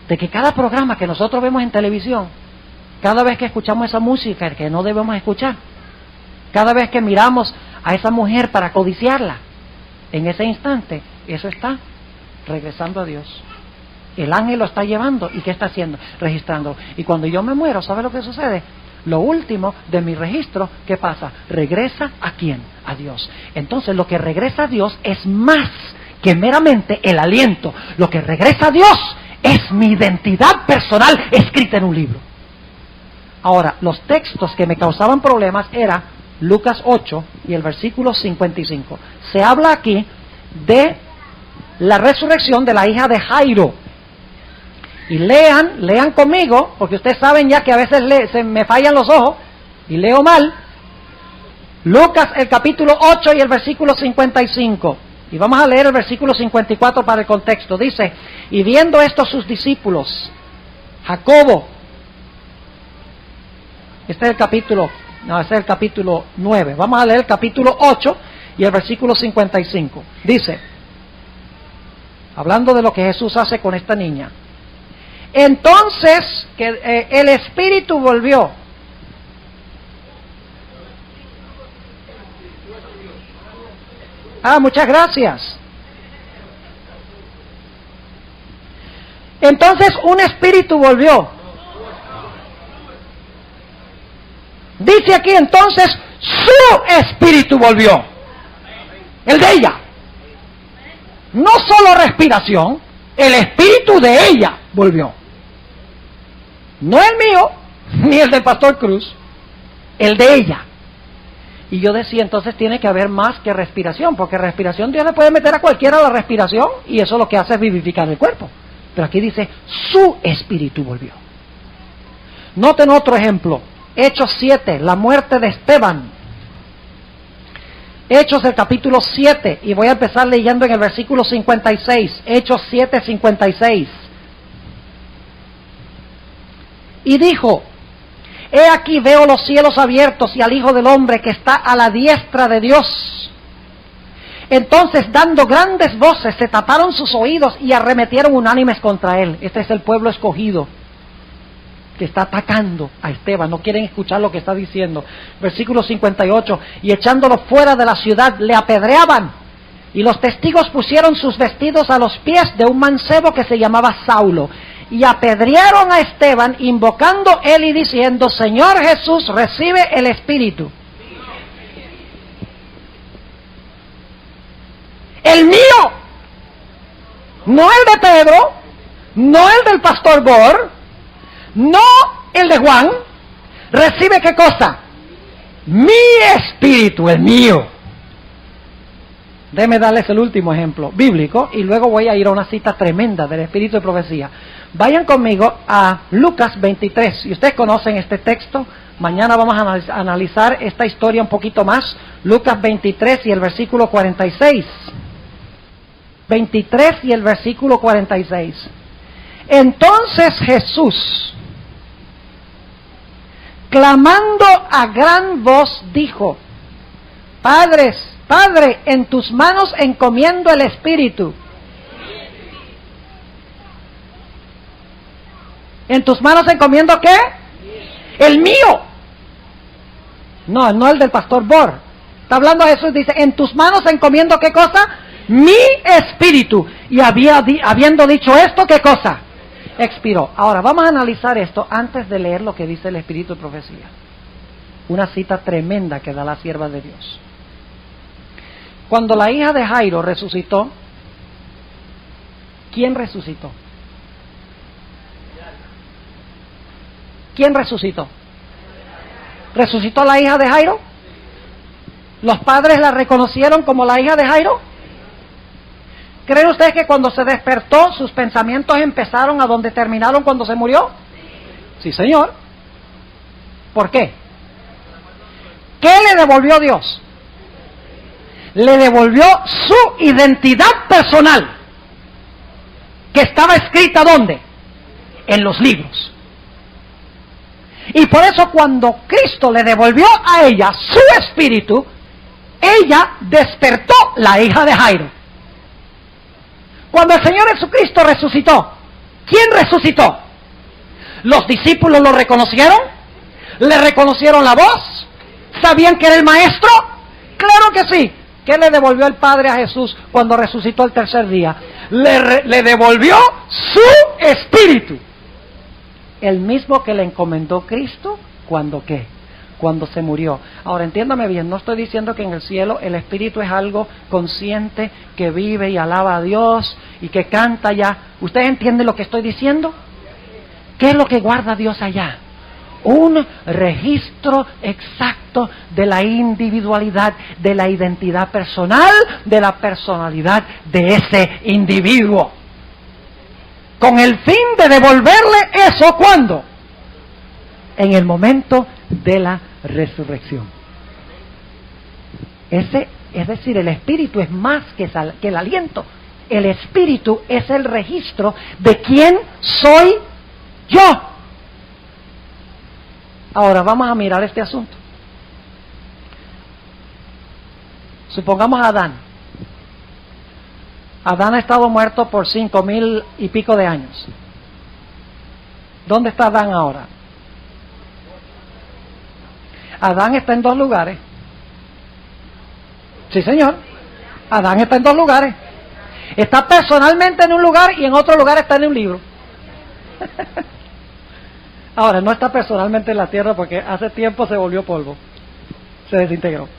De que cada programa que nosotros vemos en televisión, cada vez que escuchamos esa música que no debemos escuchar, cada vez que miramos a esa mujer para codiciarla, en ese instante, eso está regresando a Dios. El ángel lo está llevando. ¿Y qué está haciendo? Registrando. Y cuando yo me muero, ¿sabe lo que sucede? Lo último de mi registro, ¿qué pasa? Regresa ¿a quién? A Dios. Entonces lo que regresa a Dios es más que meramente el aliento. Lo que regresa a Dios es mi identidad personal escrita en un libro. Ahora, los textos que me causaban problemas era Lucas 8 y el versículo 55. Se habla aquí de la resurrección de la hija de Jairo. Y lean conmigo, porque ustedes saben ya que a veces se me fallan los ojos y leo mal. Lucas el capítulo 8 y el versículo 55. Y vamos a leer el versículo 54 para el contexto. Dice, y viendo esto sus discípulos, Jacobo, este es el capítulo 9. Vamos a leer el capítulo 8 y el versículo 55. Dice, hablando de lo que Jesús hace con esta niña. Entonces, que el espíritu volvió. Muchas gracias. Entonces, un espíritu volvió. Dice aquí entonces, su espíritu volvió. El de ella. No solo respiración, el espíritu de ella volvió. No el mío, ni el del pastor Cruz, el de ella. Y yo decía, entonces tiene que haber más que respiración, porque respiración Dios le puede meter a cualquiera la respiración, y eso lo que hace es vivificar el cuerpo. Pero aquí dice, su espíritu volvió. Noten otro ejemplo, Hechos 7, la muerte de Esteban. Hechos el capítulo 7, y voy a empezar leyendo en el versículo 56, Hechos 7, 56. Y dijo, he aquí veo los cielos abiertos y al Hijo del Hombre que está a la diestra de Dios. Entonces, dando grandes voces, se taparon sus oídos y arremetieron unánimes contra él. Este es el pueblo escogido que está atacando a Esteban. No quieren escuchar lo que está diciendo. Versículo 58, y echándolo fuera de la ciudad, le apedreaban. Y los testigos pusieron sus vestidos a los pies de un mancebo que se llamaba Saulo. Y apedrearon a Esteban, invocando él y diciendo, Señor Jesús, recibe el Espíritu. El mío, no el de Pedro, no el del pastor Bor, no el de Juan. ¿Recibe qué cosa? Mi espíritu, el mío. Déjenme darles el último ejemplo bíblico y luego voy a ir a una cita tremenda del espíritu de profecía. Vayan conmigo a Lucas 23. Y ustedes conocen este texto. Mañana vamos a analizar esta historia un poquito más. Lucas 23 y el versículo 46. 23 y el versículo 46. Entonces Jesús, clamando a gran voz, dijo: Padre, en tus manos encomiendo el espíritu. ¿En tus manos encomiendo qué? El mío. No el del pastor Bor. Está hablando de Jesús, dice: en tus manos encomiendo ¿qué cosa? Mi espíritu. Y habiendo dicho esto, ¿qué cosa? Expiró. Ahora, vamos a analizar esto antes de leer lo que dice el Espíritu de Profecía. Una cita tremenda que da la sierva de Dios. Cuando la hija de Jairo resucitó, ¿quién resucitó? ¿Quién resucitó? ¿Resucitó la hija de Jairo? ¿Los padres la reconocieron como la hija de Jairo? ¿Creen ustedes que cuando se despertó sus pensamientos empezaron a donde terminaron cuando se murió? Sí, señor. ¿Por qué? ¿Qué le devolvió Dios? Le devolvió su identidad personal, que estaba escrita ¿dónde? En los libros. Y por eso cuando Cristo le devolvió a ella su espíritu, ella despertó la hija de Jairo. Cuando el Señor Jesucristo resucitó, ¿quién resucitó? ¿Los discípulos lo reconocieron? ¿Le reconocieron la voz? ¿Sabían que era el Maestro? ¡Claro que sí! ¿Qué le devolvió el Padre a Jesús cuando resucitó el tercer día? Le devolvió su espíritu. El mismo que le encomendó Cristo, ¿cuándo qué? Cuando se murió. Ahora, entiéndame bien, no estoy diciendo que en el cielo el espíritu es algo consciente, que vive y alaba a Dios, y que canta ya. ¿Ustedes entienden lo que estoy diciendo? ¿Qué es lo que guarda Dios allá? Un registro exacto de la individualidad, de la identidad personal, de la personalidad de ese individuo. Con el fin de devolverle eso, ¿cuándo? En el momento de la resurrección. Es decir, el espíritu es más que el aliento. El espíritu es el registro de quién soy yo. Ahora vamos a mirar este asunto. Supongamos a Adán. Adán ha estado muerto por 5,000 y pico de años. ¿Dónde está Adán ahora? Adán está en 2 lugares. Sí, señor. Adán está en 2 lugares. Está personalmente en un lugar y en otro lugar está en un libro. Ahora, no está personalmente en la tierra porque hace tiempo se volvió polvo. Se desintegró.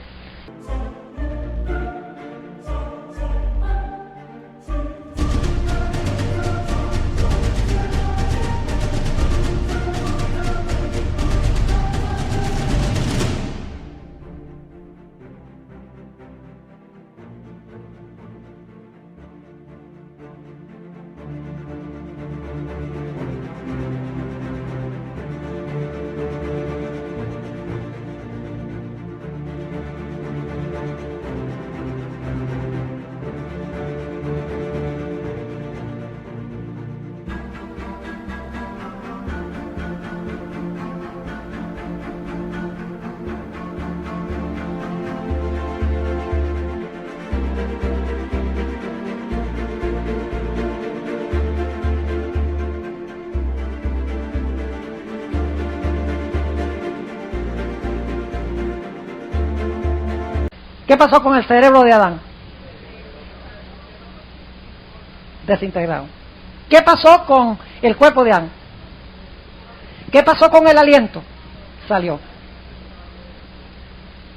¿Qué pasó con el cerebro de Adán? Desintegrado. ¿Qué pasó con el cuerpo de Adán? ¿Qué pasó con el aliento? Salió.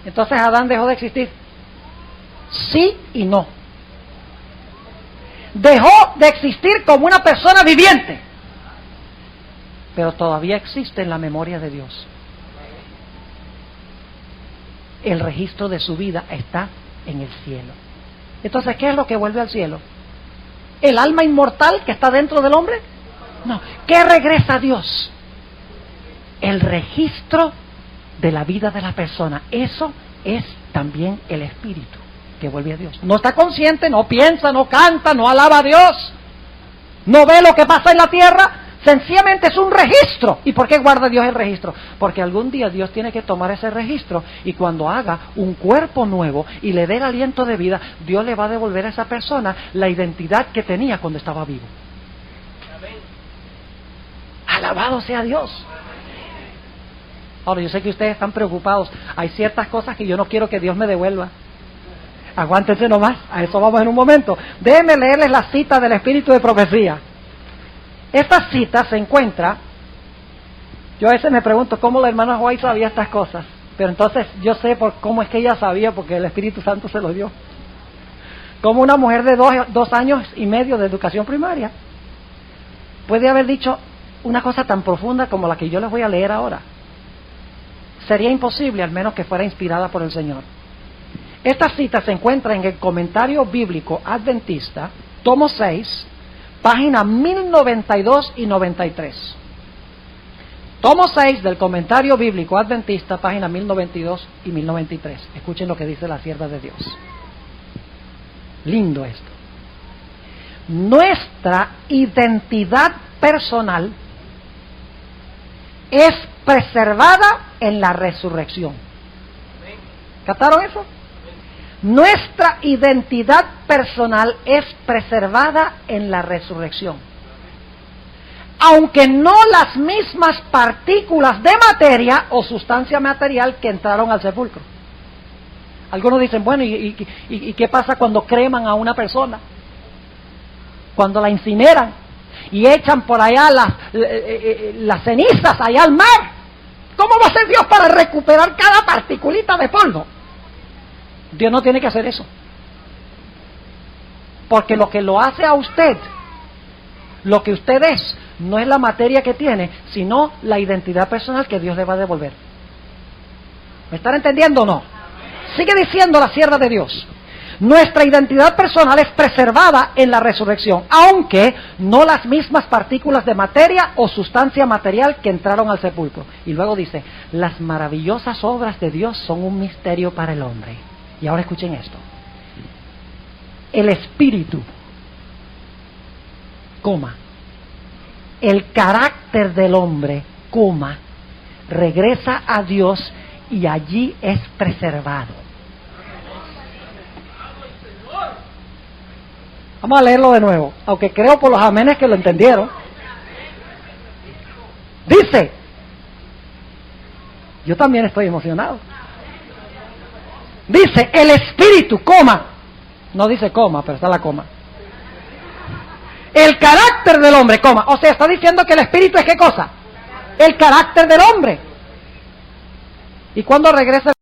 Entonces Adán dejó de existir. Sí y no. Dejó de existir como una persona viviente, pero todavía existe en la memoria de Dios. El registro de su vida está en el cielo. Entonces, ¿qué es lo que vuelve al cielo? ¿El alma inmortal que está dentro del hombre? No. ¿Qué regresa a Dios? El registro de la vida de la persona. Eso es también el espíritu que vuelve a Dios. No está consciente, no piensa, no canta, no alaba a Dios, no ve lo que pasa en la tierra, Sencillamente es un registro. ¿Y por qué guarda Dios el registro? Porque algún día Dios tiene que tomar ese registro y cuando haga un cuerpo nuevo y le dé el aliento de vida, Dios le va a devolver a esa persona la identidad que tenía cuando estaba vivo. Alabado sea Dios. Ahora, yo sé que ustedes están preocupados. Hay ciertas cosas que yo no quiero que Dios me devuelva. Aguántense nomás, a eso vamos en un momento. Déjenme leerles la cita del Espíritu de Profecía. Esta cita se encuentra, yo a veces me pregunto cómo la hermana White sabía estas cosas, pero entonces yo sé por cómo es que ella sabía, porque el Espíritu Santo se lo dio. Como una mujer de 2 años y medio de educación primaria puede haber dicho una cosa tan profunda como la que yo les voy a leer ahora. Sería imposible, al menos que fuera inspirada por el Señor. Esta cita se encuentra en el Comentario Bíblico Adventista, tomo 6, página 1092 y 93. Tomo 6 del Comentario Bíblico Adventista, página 1092 y 1093. Escuchen lo que dice la sierva de Dios. Lindo esto. Nuestra identidad personal es preservada en la resurrección. ¿Captaron eso? Nuestra identidad personal es preservada en la resurrección. Aunque no las mismas partículas de materia o sustancia material que entraron al sepulcro. Algunos dicen, bueno, ¿y qué pasa cuando creman a una persona? Cuando la incineran y echan por allá las cenizas allá al mar. ¿Cómo va a ser Dios para recuperar cada particulita de polvo? Dios no tiene que hacer eso. Porque lo que lo hace a usted, lo que usted es, no es la materia que tiene, sino la identidad personal que Dios le va a devolver. ¿Me están entendiendo o no? Sigue diciendo la sierva de Dios. Nuestra identidad personal es preservada en la resurrección, aunque no las mismas partículas de materia o sustancia material que entraron al sepulcro. Y luego dice, las maravillosas obras de Dios son un misterio para el hombre. Y ahora escuchen esto. El espíritu, el carácter del hombre, regresa a Dios y allí es preservado. Vamos a leerlo de nuevo, aunque creo por los amenes que lo entendieron. Dice, yo también estoy emocionado. Dice, el espíritu, no dice coma, pero está la coma. El carácter del hombre, o sea, está diciendo que el espíritu es ¿qué cosa? El carácter del hombre. ¿Y cuando regresa?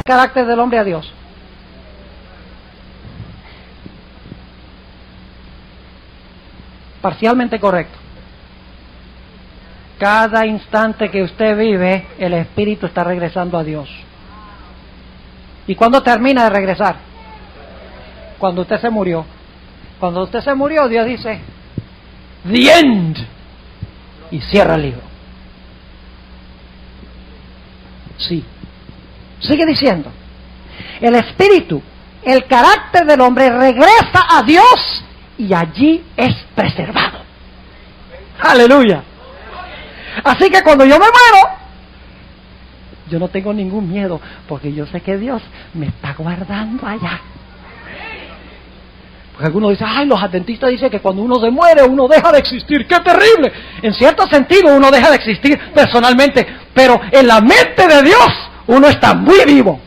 Carácter del hombre a Dios. Parcialmente correcto. Cada instante que usted vive, el espíritu está regresando a Dios. ¿Y cuándo termina de regresar? Cuando usted se murió. Cuando usted se murió, Dios dice, "The end", y cierra el libro. Sí. Sigue diciendo, el espíritu, el carácter del hombre regresa a Dios y allí es preservado. Aleluya. Así que cuando yo me muero, yo no tengo ningún miedo, porque yo sé que Dios me está guardando allá.
Porque algunos dicen, ay, los adventistas dicen que cuando uno se muere, uno deja de existir. ¡Qué terrible! En cierto sentido, uno deja de existir personalmente, pero en la mente de Dios, uno está muy vivo.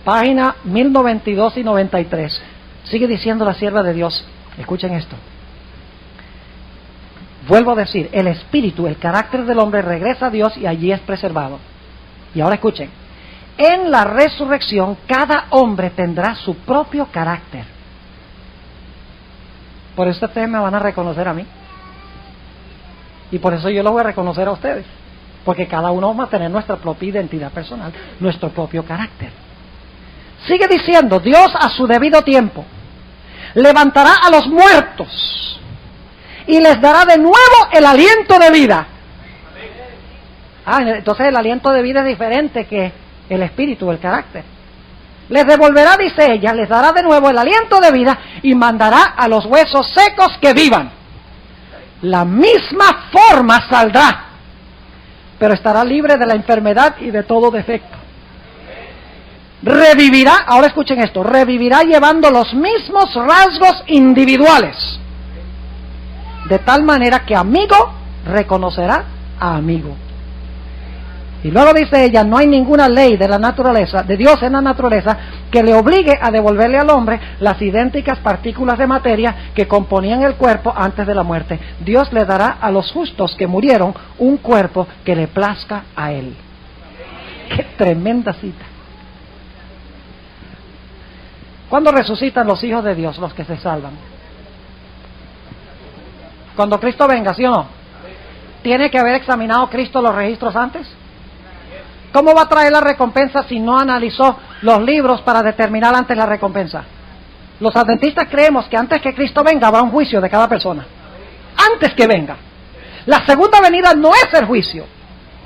Página 1092 y 93. Sigue diciendo la sierva de Dios. Escuchen esto. Vuelvo a decir, el espíritu, el carácter del hombre regresa a Dios y allí es preservado. Y ahora escuchen, en la resurrección cada hombre tendrá su propio carácter. Por eso ustedes me van a reconocer a mí. Y por eso yo los voy a reconocer a ustedes. Porque cada uno vamos a tener nuestra propia identidad personal, nuestro propio carácter. Sigue diciendo, Dios a su debido tiempo levantará a los muertos y les dará de nuevo el aliento de vida. Entonces el aliento de vida es diferente que el espíritu, el carácter. Les devolverá, dice ella, les dará de nuevo el aliento de vida y mandará a los huesos secos que vivan. La misma forma saldrá, pero estará libre de la enfermedad y de todo defecto. Revivirá, ahora escuchen esto, revivirá llevando los mismos rasgos individuales, de tal manera que amigo reconocerá a amigo. Y luego dice ella, no hay ninguna ley de la naturaleza, de Dios en la naturaleza, que le obligue a devolverle al hombre las idénticas partículas de materia que componían el cuerpo antes de la muerte. Dios le dará a los justos que murieron un cuerpo que le plazca a él. ¡Qué tremenda cita! ¿Cuándo resucitan los hijos de Dios, los que se salvan? Cuando Cristo venga, ¿sí o no? ¿Tiene que haber examinado Cristo los registros antes? ¿Cómo va a traer la recompensa si no analizó los libros para determinar antes la recompensa? Los adventistas creemos que antes que Cristo venga habrá un juicio de cada persona. Antes que venga. La segunda venida no es el juicio.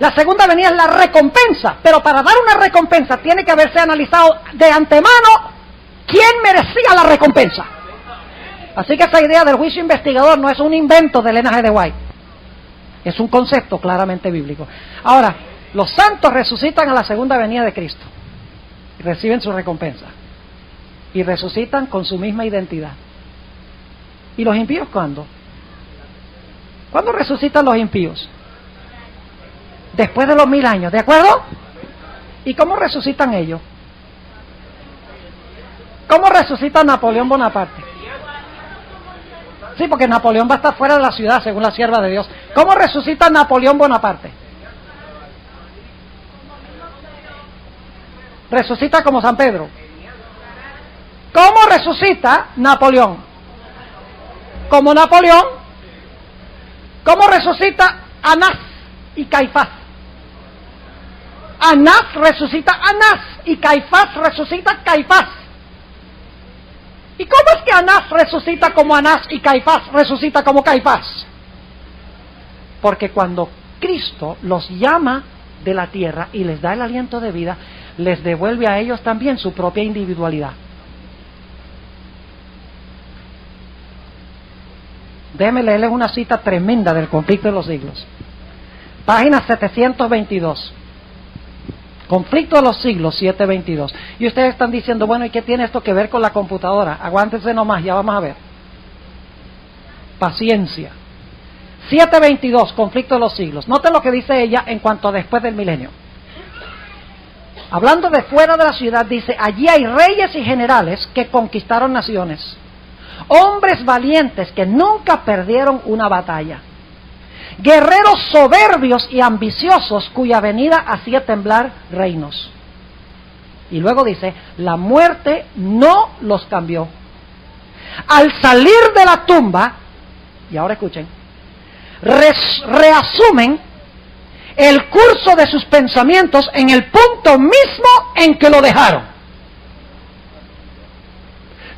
La segunda venida es la recompensa. Pero para dar una recompensa tiene que haberse analizado de antemano quién merecía la recompensa. Así que esa idea del juicio investigador no es un invento de Elena G. de White. Es un concepto claramente bíblico. Ahora, los santos resucitan a la segunda venida de Cristo y reciben su recompensa y resucitan con su misma identidad. ¿Y los impíos cuándo? ¿Cuándo resucitan los impíos? Después de los 1000 años, ¿de acuerdo? ¿Y cómo resucitan ellos? ¿Cómo resucita Napoleón Bonaparte? Sí, porque Napoleón va a estar fuera de la ciudad, según la sierva de Dios. ¿Cómo resucita Napoleón Bonaparte? Resucita como San Pedro. ¿Cómo resucita Napoleón? Como Napoleón. ¿Cómo resucita Anás y Caifás? Anás resucita Anás y Caifás resucita Caifás. ¿Y cómo es que Anás resucita como Anás y Caifás resucita como Caifás? Porque cuando Cristo los llama de la tierra y les da el aliento de vida, les devuelve a ellos también su propia individualidad. Déjenme leerles una cita tremenda del Conflicto de los Siglos. Página 722. Conflicto de los Siglos, 722. Y ustedes están diciendo, bueno, ¿y qué tiene esto que ver con la computadora? Aguántense nomás, ya vamos a ver. Paciencia. 722, Conflicto de los Siglos. Noten lo que dice ella en cuanto a después del milenio. Hablando de fuera de la ciudad, dice, allí hay reyes y generales que conquistaron naciones. Hombres valientes que nunca perdieron una batalla. Guerreros soberbios y ambiciosos cuya venida hacía temblar reinos. Y luego dice, la muerte no los cambió. Al salir de la tumba, y ahora escuchen, reasumen el curso de sus pensamientos en el punto mismo en que lo dejaron.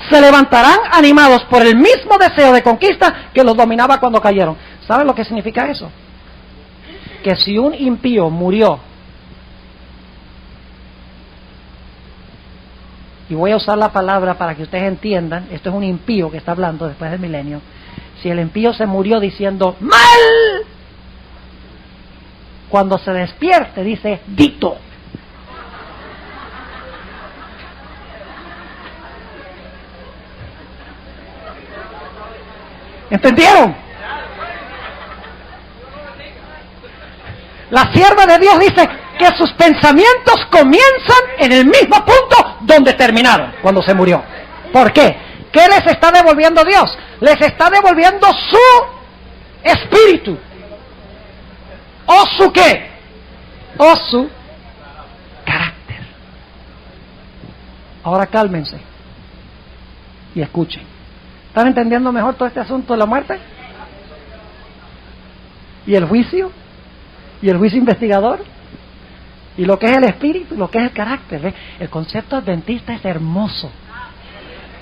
Se levantarán animados por el mismo deseo de conquista que los dominaba cuando cayeron. ¿Saben lo que significa eso? Que si un impío murió, y voy a usar la palabra para que ustedes entiendan, esto es un impío que está hablando después del milenio, si el impío se murió diciendo ¡mal!, cuando se despierte dice ¡dito! ¿Entendieron? La sierva de Dios dice que sus pensamientos comienzan en el mismo punto donde terminaron, cuando se murió. ¿Por qué? ¿Qué les está devolviendo Dios? Les está devolviendo su espíritu. ¿O su qué? O su carácter. Ahora cálmense y escuchen. ¿Están entendiendo mejor todo este asunto de la muerte? ¿Y el juicio? ¿Y el juicio investigador? ¿Y lo que es el espíritu? ¿Lo que es el carácter? ¿Ve? El concepto adventista es hermoso,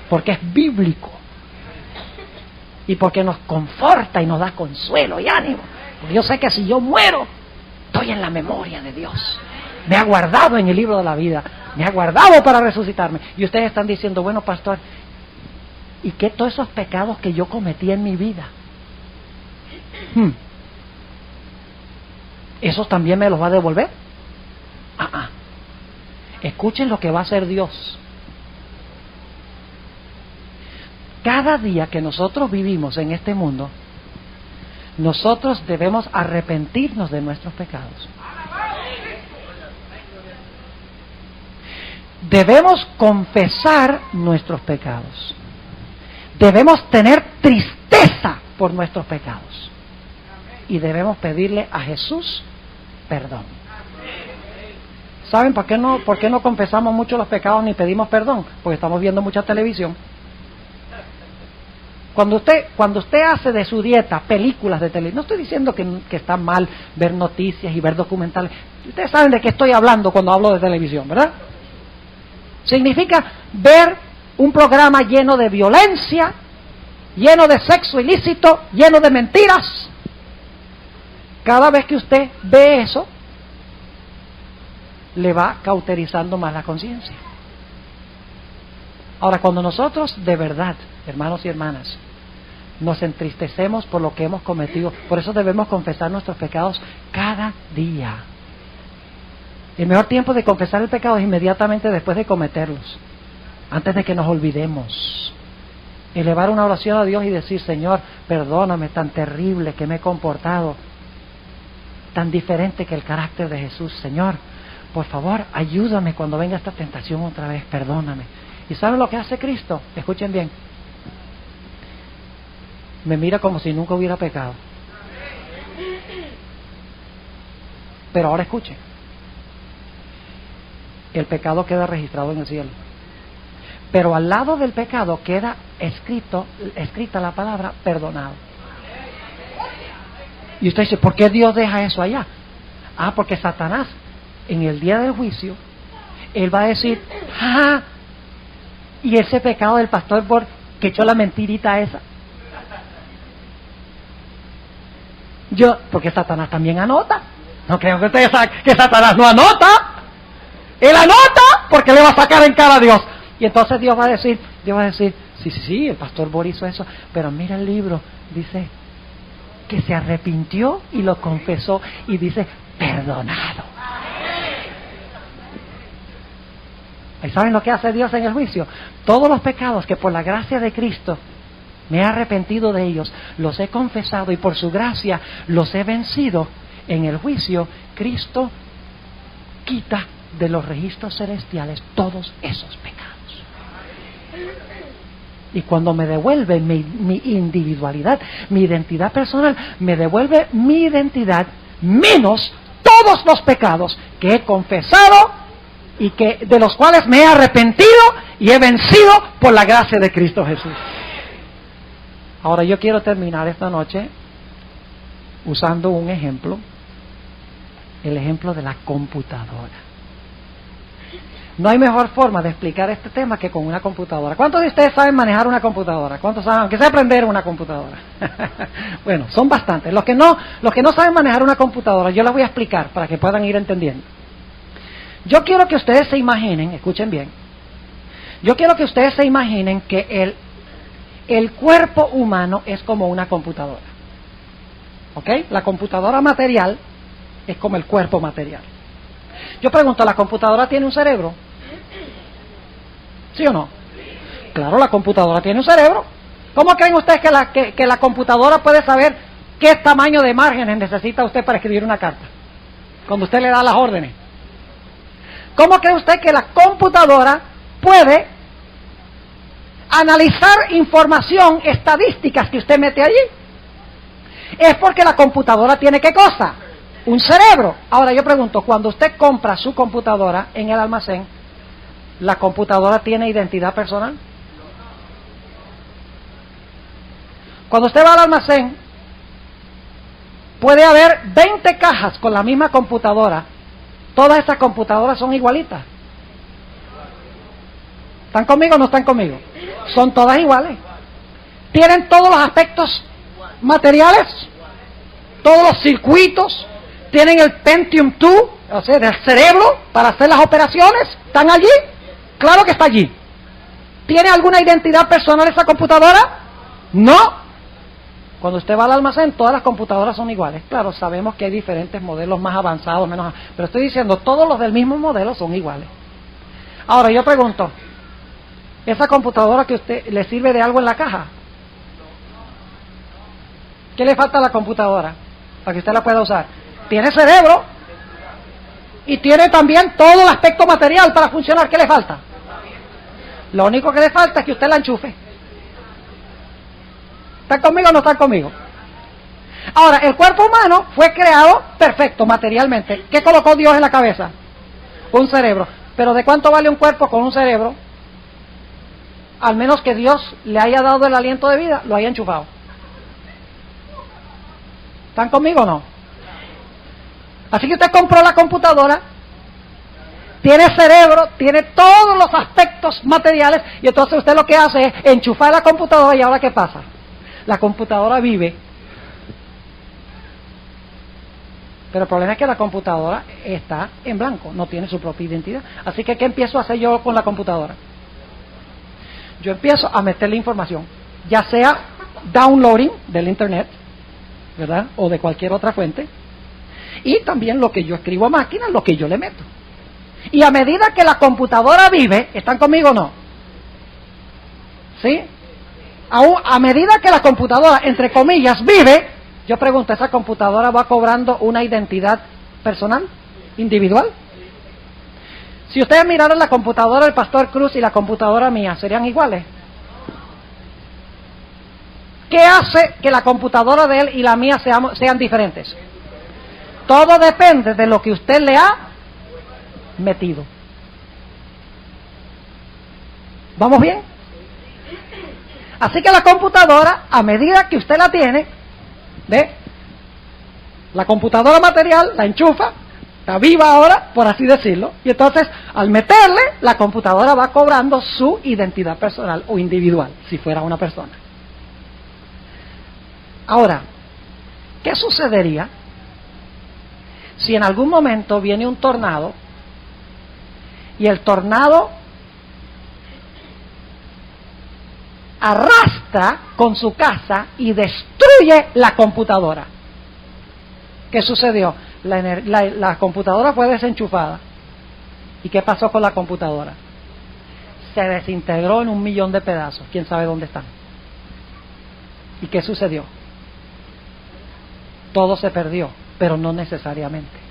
porque es bíblico, y porque nos conforta y nos da consuelo y ánimo. Porque yo sé que si yo muero, estoy en la memoria de Dios. Me ha guardado en el libro de la vida, me ha guardado para resucitarme. Y ustedes están diciendo, bueno, pastor, ¿y qué todos esos pecados que yo cometí en mi vida? ¿Esos también me los va a devolver? Escuchen lo que va a hacer Dios. Cada día que nosotros vivimos en este mundo, nosotros debemos arrepentirnos de nuestros pecados. Debemos confesar nuestros pecados. Debemos tener tristeza por nuestros pecados. Y debemos pedirle a Jesús perdón. ¿Saben por qué no confesamos mucho los pecados ni pedimos perdón? Porque estamos viendo mucha televisión. Cuando usted hace de su dieta películas de televisión, no estoy diciendo que está mal ver noticias y ver documentales. Ustedes saben de qué estoy hablando cuando hablo de televisión, ¿verdad? Significa ver un programa lleno de violencia, lleno de sexo ilícito, lleno de mentiras. Cada vez que usted ve eso, le va cauterizando más la conciencia. Ahora, cuando nosotros de verdad, hermanos y hermanas, nos entristecemos por lo que hemos cometido, por eso debemos confesar nuestros pecados cada día. El mejor tiempo de confesar el pecado es inmediatamente después de cometerlos, antes de que nos olvidemos. Elevar una oración a Dios y decir, Señor, perdóname tan terrible que me he comportado, tan diferente que el carácter de Jesús. Señor, por favor, ayúdame cuando venga esta tentación otra vez, perdóname. ¿Y saben lo que hace Cristo? Escuchen bien. Me mira como si nunca hubiera pecado. Pero ahora escuchen. El pecado queda registrado en el cielo. Pero al lado del pecado queda escrita la palabra perdonado. Y usted dice, ¿por qué Dios deja eso allá? Porque Satanás, en el día del juicio, él va a decir, y ese pecado del pastor por que echó la mentirita esa. Porque Satanás también anota. No creo que ustedes saben que Satanás no anota. Él anota porque le va a sacar en cara a Dios. Y entonces Dios va a decir, sí, el pastor Boris hizo eso, pero mira el libro, dice que se arrepintió y lo confesó y dice, perdonado. ¿Y saben lo que hace Dios en el juicio? Todos los pecados que por la gracia de Cristo me he arrepentido de ellos, los he confesado y por su gracia los he vencido, en el juicio Cristo quita de los registros celestiales todos esos pecados. Y cuando me devuelve mi individualidad, mi identidad personal, me devuelve mi identidad menos todos los pecados que he confesado y de los cuales me he arrepentido y he vencido por la gracia de Cristo Jesús. Ahora yo quiero terminar esta noche usando un ejemplo, el ejemplo de la computadora. No hay mejor forma de explicar este tema que con una computadora. ¿Cuántos de ustedes saben manejar una computadora? ¿Cuántos saben? Aunque sea aprender una computadora. Bueno, son bastantes. Los que no saben manejar una computadora, yo les voy a explicar para que puedan ir entendiendo. Yo quiero que ustedes se imaginen, escuchen bien, yo quiero que ustedes se imaginen que el cuerpo humano es como una computadora. ¿Ok? La computadora material es como el cuerpo material. Yo pregunto, ¿la computadora tiene un cerebro? ¿Sí o no? Claro, la computadora tiene un cerebro.
¿Cómo creen ustedes que la computadora puede saber qué tamaño de márgenes necesita usted para escribir una carta? Cuando usted le da las órdenes. ¿Cómo cree usted que la computadora puede analizar información, estadísticas que usted mete allí? Es porque la computadora tiene ¿qué cosa? Un cerebro. Ahora yo pregunto, cuando usted compra su computadora en el almacén, ¿la computadora tiene identidad personal? Cuando usted va al almacén, puede haber 20 cajas con la misma computadora. Todas estas computadoras son igualitas. ¿Están conmigo o no están conmigo? Son todas iguales. Tienen todos los aspectos materiales, todos los circuitos, tienen el Pentium 2, o sea, del cerebro para hacer las operaciones. ¿Están allí? Claro que está allí. ¿Tiene alguna identidad personal esa computadora? No. Cuando usted va al almacén, todas las computadoras son iguales. Claro, sabemos que hay diferentes modelos más avanzados, menos, pero estoy diciendo, todos los del mismo modelo son iguales. Ahora, yo pregunto, ¿esa computadora que usted le sirve de algo en la caja? ¿Qué le falta a la computadora para que usted la pueda usar? Tiene cerebro y tiene también todo el aspecto material para funcionar. ¿Qué le falta? Lo único que le falta es que usted la enchufe. ¿Están conmigo o no están conmigo? Ahora, el cuerpo humano fue creado perfecto materialmente. ¿Qué colocó Dios en la cabeza? Un cerebro. ¿Pero de cuánto vale un cuerpo con un cerebro? Al menos que Dios le haya dado el aliento de vida, lo haya enchufado. ¿Están conmigo o no? Así que usted compró la computadora, tiene cerebro, tiene todos los aspectos materiales, y entonces usted lo que hace es enchufar la computadora, y ahora ¿qué pasa? La computadora vive. Pero el problema es que la computadora está en blanco, no tiene su propia identidad. Así que ¿qué empiezo a hacer yo con la computadora? Yo empiezo a meterle información, ya sea downloading del internet, ¿verdad? O de cualquier otra fuente, y también lo que yo escribo a máquina, lo que yo le meto. Y a medida que la computadora vive, ¿están conmigo o no? ¿Sí? A medida que la computadora, entre comillas, vive, yo pregunto, ¿esa computadora va cobrando una identidad personal, individual? Si ustedes miraran la computadora del Pastor Cruz y la computadora mía, ¿serían iguales? ¿Qué hace que la computadora de él y la mía sean diferentes? Todo depende de lo que usted le ha metido. ¿Vamos bien? Así que la computadora, a medida que usted la tiene, ¿ve? La computadora material la enchufa, está viva ahora, por así decirlo, y entonces al meterle, la computadora va cobrando su identidad personal o individual, si fuera una persona. Ahora, ¿qué sucedería si en algún momento viene un tornado y el tornado arrastra con su casa y destruye la computadora? ¿Qué sucedió? La computadora fue desenchufada. ¿Y qué pasó con la computadora? Se desintegró en 1.000.000 de pedazos. ¿Quién sabe dónde están? ¿Y qué sucedió? Todo se perdió, pero no necesariamente.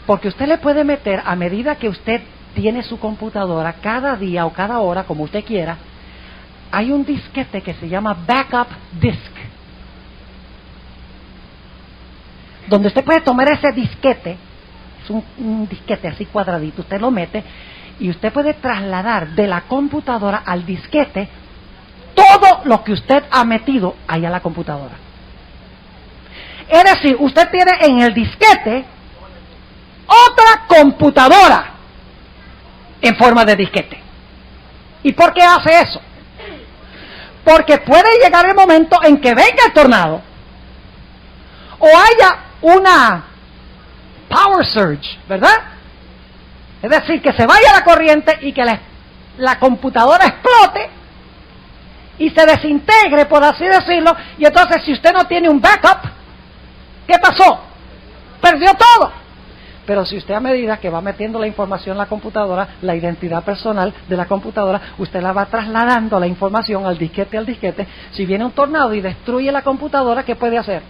Porque usted le puede meter, a medida que usted tiene su computadora, cada día o cada hora, como usted quiera, hay un disquete que se llama backup disk, donde usted puede tomar ese disquete, es un disquete así cuadradito, usted lo mete y usted puede trasladar de la computadora al disquete todo lo que usted ha metido ahí a la computadora. Es decir, usted tiene en el disquete otra computadora en forma de disquete. ¿Y por qué hace eso? Porque puede llegar el momento en que venga el tornado o haya una power surge, ¿verdad? Es decir, que se vaya la corriente y que la computadora explote y se desintegre, por así decirlo, y entonces si usted no tiene un backup, ¿qué pasó? Perdió todo.
Pero si usted a medida que va metiendo la información en la computadora, la identidad personal de la computadora, usted la va trasladando la información al disquete. Si viene un tornado y destruye la computadora, ¿qué puede hacer?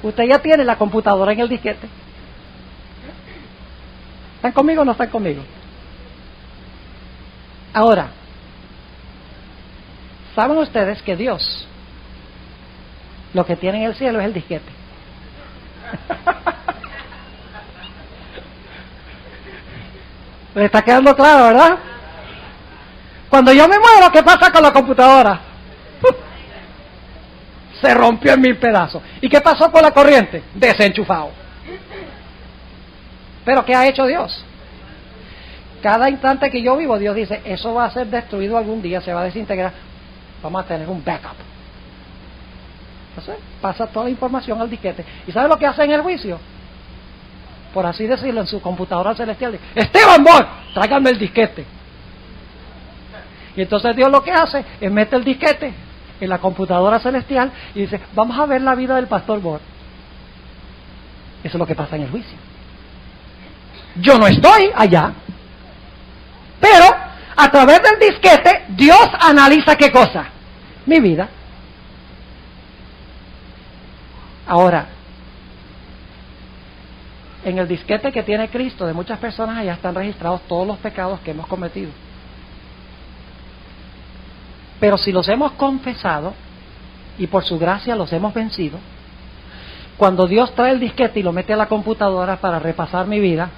Usted ya tiene la computadora en el disquete. ¿Están conmigo o no están conmigo? Ahora, ¿saben ustedes que Dios lo que tiene en el cielo es el disquete? ¿Le está quedando claro, verdad? Cuando yo me muero, ¿qué pasa con la computadora? Se rompió en 1000 pedazos. ¿Y qué pasó con la corriente? Desenchufado. ¿Pero qué ha hecho Dios? Cada instante que yo vivo, Dios dice, eso va a ser destruido algún día, se va a desintegrar. Vamos a tener un backup. Entonces, pasa toda la información al disquete. ¿Y sabe lo que hace en el juicio? Por así decirlo, en su computadora celestial, dice, Esteban Bohr, tráigame el disquete. Y entonces Dios lo que hace es mete el disquete en la computadora celestial y dice, vamos a ver la vida del pastor Bohr. Eso es lo que pasa en el juicio. Yo no estoy allá, pero a través del disquete Dios analiza ¿qué cosa? Mi vida. Ahora, en el disquete que tiene Cristo de muchas personas allá están registrados todos los pecados que hemos cometido. Pero si los hemos confesado y por su gracia los hemos vencido, cuando Dios trae el disquete y lo mete a la computadora para repasar mi vida,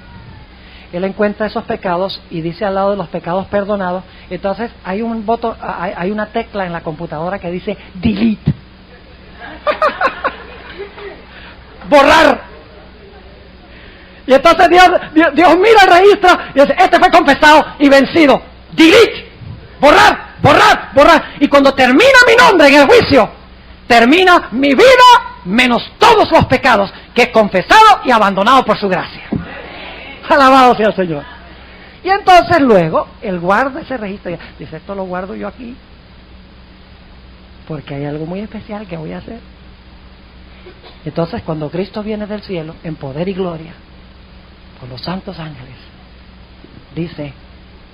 Él encuentra esos pecados y dice al lado de los pecados perdonados. Entonces hay un botón, hay una tecla en la computadora que dice delete. Borrar. Y entonces Dios mira el registro y dice, este fue confesado y vencido. Delete. Borrar. Y cuando termina mi nombre en el juicio, termina mi vida menos todos los pecados que he confesado y abandonado por su gracia. Alabado sea el Señor. Y entonces luego Él guarda ese registro y dice, esto lo guardo yo aquí porque hay algo muy especial que voy a hacer. Entonces cuando Cristo viene del cielo en poder y gloria con los santos ángeles, dice,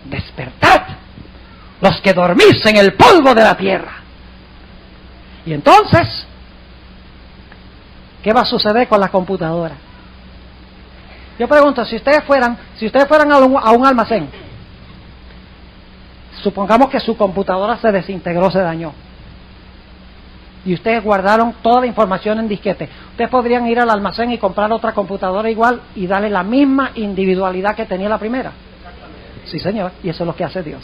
despertad los que dormís en el polvo de la tierra. Y entonces, ¿qué va a suceder con la computadora? Yo pregunto, si ustedes fueran a un almacén, supongamos que su computadora se desintegró, se dañó, y ustedes guardaron toda la información en disquete, ustedes podrían ir al almacén y comprar otra computadora igual y darle la misma individualidad que tenía la primera. Sí, señor, y eso es lo que hace Dios.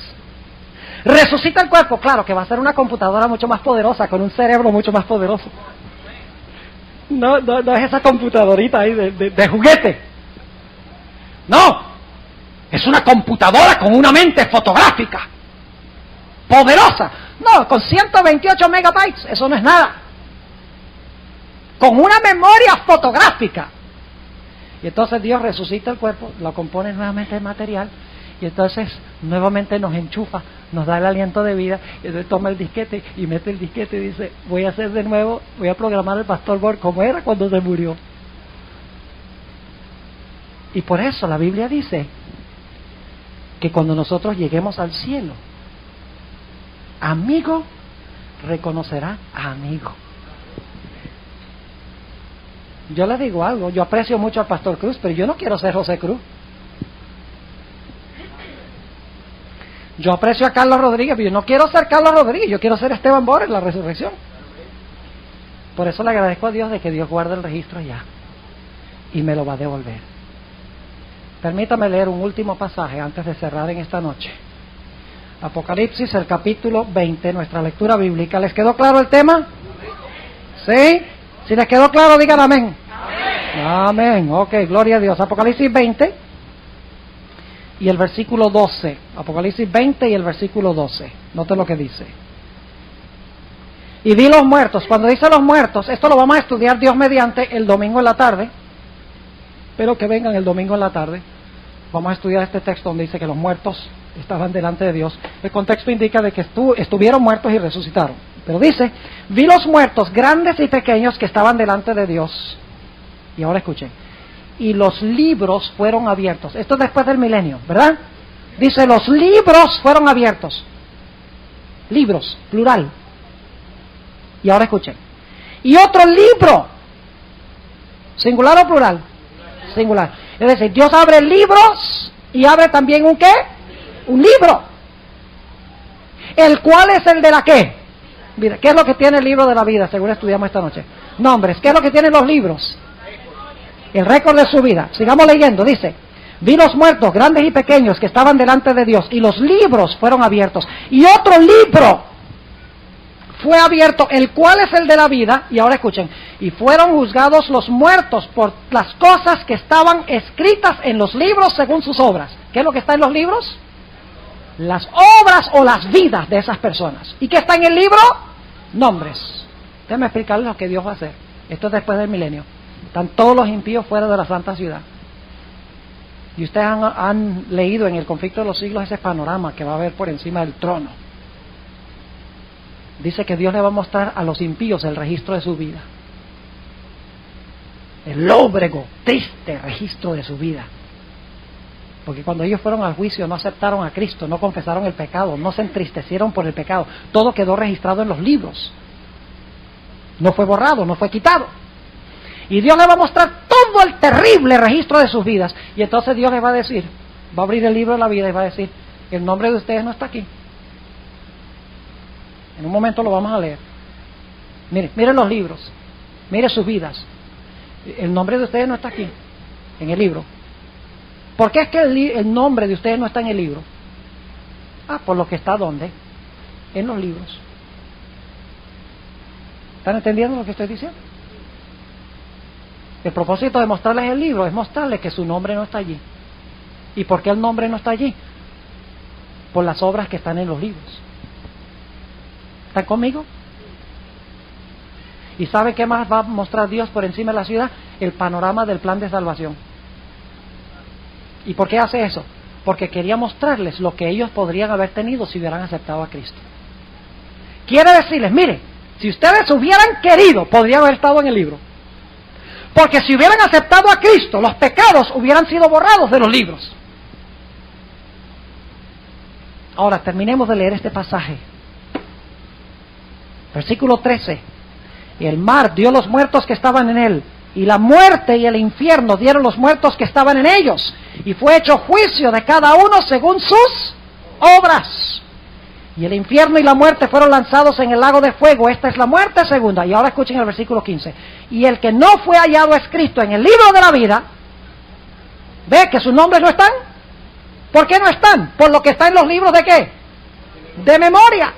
Resucita el cuerpo, claro que va a ser una computadora mucho más poderosa, con un cerebro mucho más poderoso. No es esa computadorita ahí de juguete. No, es una computadora con una mente fotográfica, poderosa. No, con 128 megabytes, eso no es nada. Con una memoria fotográfica. Y entonces Dios resucita el cuerpo, lo compone nuevamente en material, y entonces nuevamente nos enchufa, nos da el aliento de vida, y entonces toma el disquete y mete el disquete y dice, voy a hacer de nuevo, voy a programar al pastor Bohr como era cuando se murió. Y por eso la Biblia dice que cuando nosotros lleguemos al cielo, amigo reconocerá a amigo. Yo le digo algo, yo aprecio mucho al pastor Cruz, pero yo no quiero ser José Cruz. Yo aprecio a Carlos Rodríguez, pero yo no quiero ser Carlos Rodríguez, yo quiero ser Esteban Bohr en la resurrección. Por eso le agradezco a Dios de que Dios guarde el registro allá y me lo va a devolver. Permítame leer un último pasaje antes de cerrar en esta noche. Apocalipsis, el capítulo 20, nuestra lectura bíblica. ¿Les quedó claro el tema? ¿Sí? Si les quedó claro, digan amén. Amén. Ok, gloria a Dios. Apocalipsis 20 y el versículo 12. Apocalipsis 20 y el versículo 12. Noten lo que dice. Y vi los muertos. Cuando dice los muertos, esto lo vamos a estudiar Dios mediante el domingo en la tarde. Espero que vengan el domingo en la tarde. Vamos a estudiar este texto donde dice que los muertos estaban delante de Dios. El contexto indica de que estuvieron muertos y resucitaron. Pero dice, vi los muertos, grandes y pequeños, que estaban delante de Dios. Y ahora escuchen.
y los libros fueron abiertos. Esto es después del milenio, ¿verdad? Dice, los libros fueron abiertos. Libros, plural. Y ahora escuchen. Y otro libro, ¿singular o plural? Singular. Es decir, Dios abre libros y abre también ¿un qué? Un libro. ¿El cual es el de la qué? Mira, ¿qué es lo que tiene el libro de la vida, según estudiamos esta noche? Nombres. ¿Qué es lo que tienen los libros? El récord de su vida. Sigamos leyendo, dice. Vi los muertos, grandes y pequeños, que estaban delante de Dios, y los libros fueron abiertos. Y otro libro fue abierto, el cual es el de la vida, y ahora escuchen, y fueron juzgados los muertos por las cosas que estaban escritas en los libros según sus obras. ¿Qué es lo que está en los libros? Las obras o las vidas de esas personas. ¿Y qué está en el libro? Nombres. Déjenme explicarles lo que Dios va a hacer. Esto es después del milenio. Están todos los impíos fuera de la santa ciudad. Y ustedes han leído en el conflicto de los siglos ese panorama que va a haber por encima del trono. Dice que Dios le va a mostrar a los impíos el registro de su vida. El lóbrego, triste registro de su vida. Porque cuando ellos fueron al juicio no aceptaron a Cristo, no confesaron el pecado, no se entristecieron por el pecado. Todo quedó registrado en los libros. No fue borrado, no fue quitado. Y Dios le va a mostrar todo el terrible registro de sus vidas. Y entonces Dios les va a decir, va a abrir el libro de la vida y va a decir, el nombre de ustedes no está aquí. En un momento lo vamos a leer. Miren los libros, miren sus vidas. El nombre de ustedes no está aquí, en el libro. ¿Por qué es que el nombre de ustedes no está en el libro? Por lo que está ¿dónde? En los libros. ¿Están entendiendo lo que estoy diciendo? El propósito de mostrarles el libro es mostrarles que su nombre no está allí. ¿Y por qué el nombre no está allí? Por las obras que están en los libros. ¿Están conmigo? ¿Y sabe qué más va a mostrar Dios por encima de la ciudad? El panorama del plan de salvación. ¿Y por qué hace eso? Porque quería mostrarles lo que ellos podrían haber tenido si hubieran aceptado a Cristo. Quiere decirles, mire, si ustedes hubieran querido, podrían haber estado en el libro. Porque si hubieran aceptado a Cristo, los pecados hubieran sido borrados de los libros. Ahora, terminemos de leer este pasaje. Versículo 13. Y el mar dio los muertos que estaban en él, y la muerte y el infierno dieron los muertos que estaban en ellos, y fue hecho juicio de cada uno según sus obras. Y el infierno y la muerte fueron lanzados en el lago de fuego. Esta es la muerte segunda. Y ahora escuchen el versículo 15. Y el que no fue hallado escrito en el libro de la vida, ¿ve que sus nombres no están? ¿Por qué no están? Por lo que está en los libros de ¿qué? De memoria.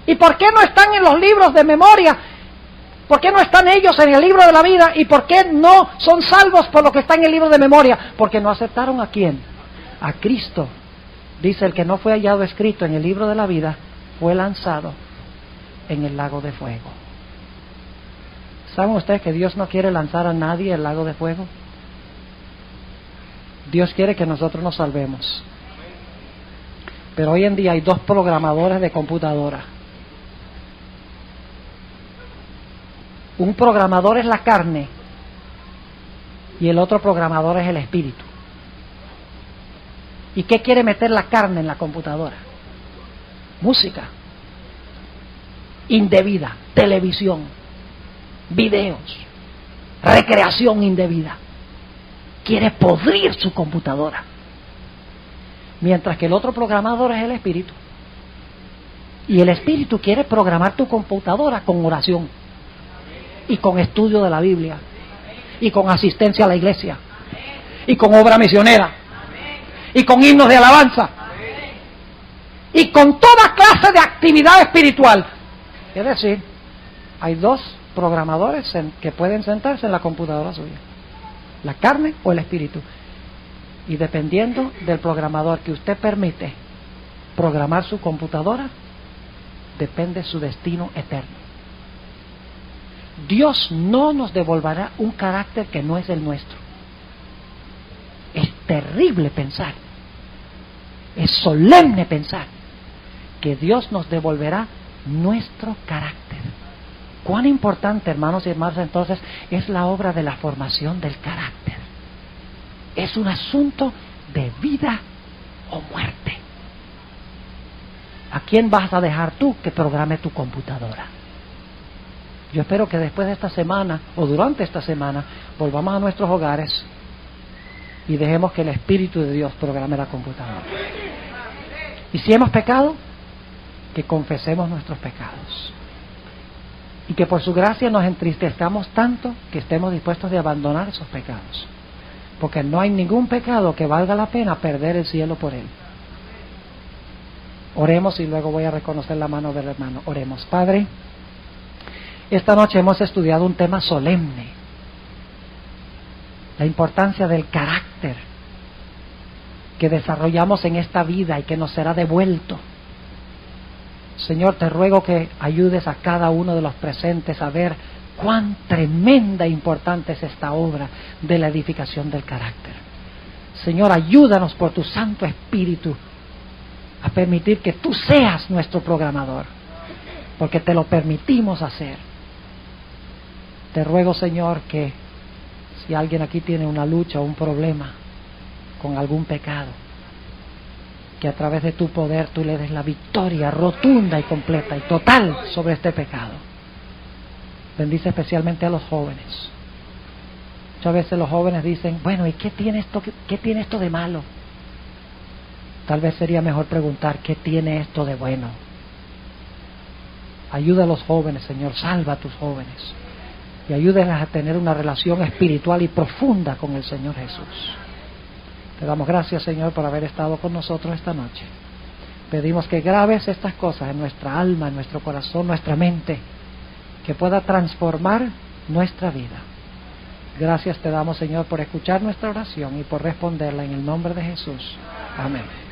¿Y por qué no están en los libros de memoria? ¿Por qué no están ellos en el libro de la vida? ¿Y por qué no son salvos por lo que está en el libro de memoria? Porque no aceptaron ¿a quién? A Cristo. Dice, el que no fue hallado escrito en el libro de la vida fue lanzado en el lago de fuego. ¿Saben ustedes que Dios no quiere lanzar a nadie al lago de fuego? Dios quiere que nosotros nos salvemos. Pero hoy en día hay dos programadores de computadora. Un programador es la carne y el otro programador es el espíritu. ¿Y qué quiere meter la carne en la computadora? Música indebida, televisión, videos, recreación indebida. Quiere podrir su computadora. Mientras que el otro programador es el espíritu. Y el espíritu quiere programar tu computadora con oración, y con estudio de la Biblia, y con asistencia a la iglesia, y con obra misionera, y con himnos de alabanza, y con toda clase de actividad espiritual. Es decir, hay dos programadores que pueden sentarse en la computadora suya, la carne o el espíritu. Y dependiendo del programador que usted permite programar su computadora, depende su destino eterno. Dios no nos devolverá un carácter que no es el nuestro. Es terrible pensar, es solemne pensar que Dios nos devolverá nuestro carácter. Cuán importante, hermanos y hermanas, entonces es la obra de la formación del carácter.
Es un asunto de vida o muerte. ¿A quién vas a dejar tú que programe tu computadora? Yo espero que después de esta semana o durante esta semana volvamos a nuestros hogares y dejemos que el Espíritu de Dios programe la computadora. Y si hemos pecado, que confesemos nuestros pecados. Y que por su gracia nos entristezcamos tanto que estemos dispuestos de abandonar esos pecados. Porque no hay ningún pecado que valga la pena perder el cielo por él. Oremos y luego voy a reconocer la mano del hermano. Oremos. Padre, esta noche hemos estudiado un tema solemne. La importancia del carácter que desarrollamos en esta vida y que nos será devuelto. Señor, te ruego que ayudes a cada uno de los presentes a ver cuán tremenda e importante es esta obra de la edificación del carácter. Señor, ayúdanos por tu Santo Espíritu a permitir que tú seas nuestro programador, porque te lo permitimos hacer. Te ruego, Señor, que si alguien aquí tiene una lucha o un problema con algún pecado, que a través de tu poder tú le des la victoria rotunda y completa y total sobre este pecado. Bendice especialmente a los jóvenes. Muchas veces los jóvenes dicen, bueno, ¿y qué tiene esto de malo? Tal vez sería mejor preguntar, ¿qué tiene esto de bueno? Ayuda a los jóvenes, Señor, salva a tus jóvenes y ayúdenlas a tener una relación espiritual y profunda con el Señor Jesús. Te damos gracias, Señor, por haber estado con nosotros esta noche. Pedimos que grabes estas cosas en nuestra alma, en nuestro corazón, nuestra mente, que pueda transformar nuestra vida. Gracias te damos, Señor, por escuchar nuestra oración y por responderla en el nombre de Jesús. Amén.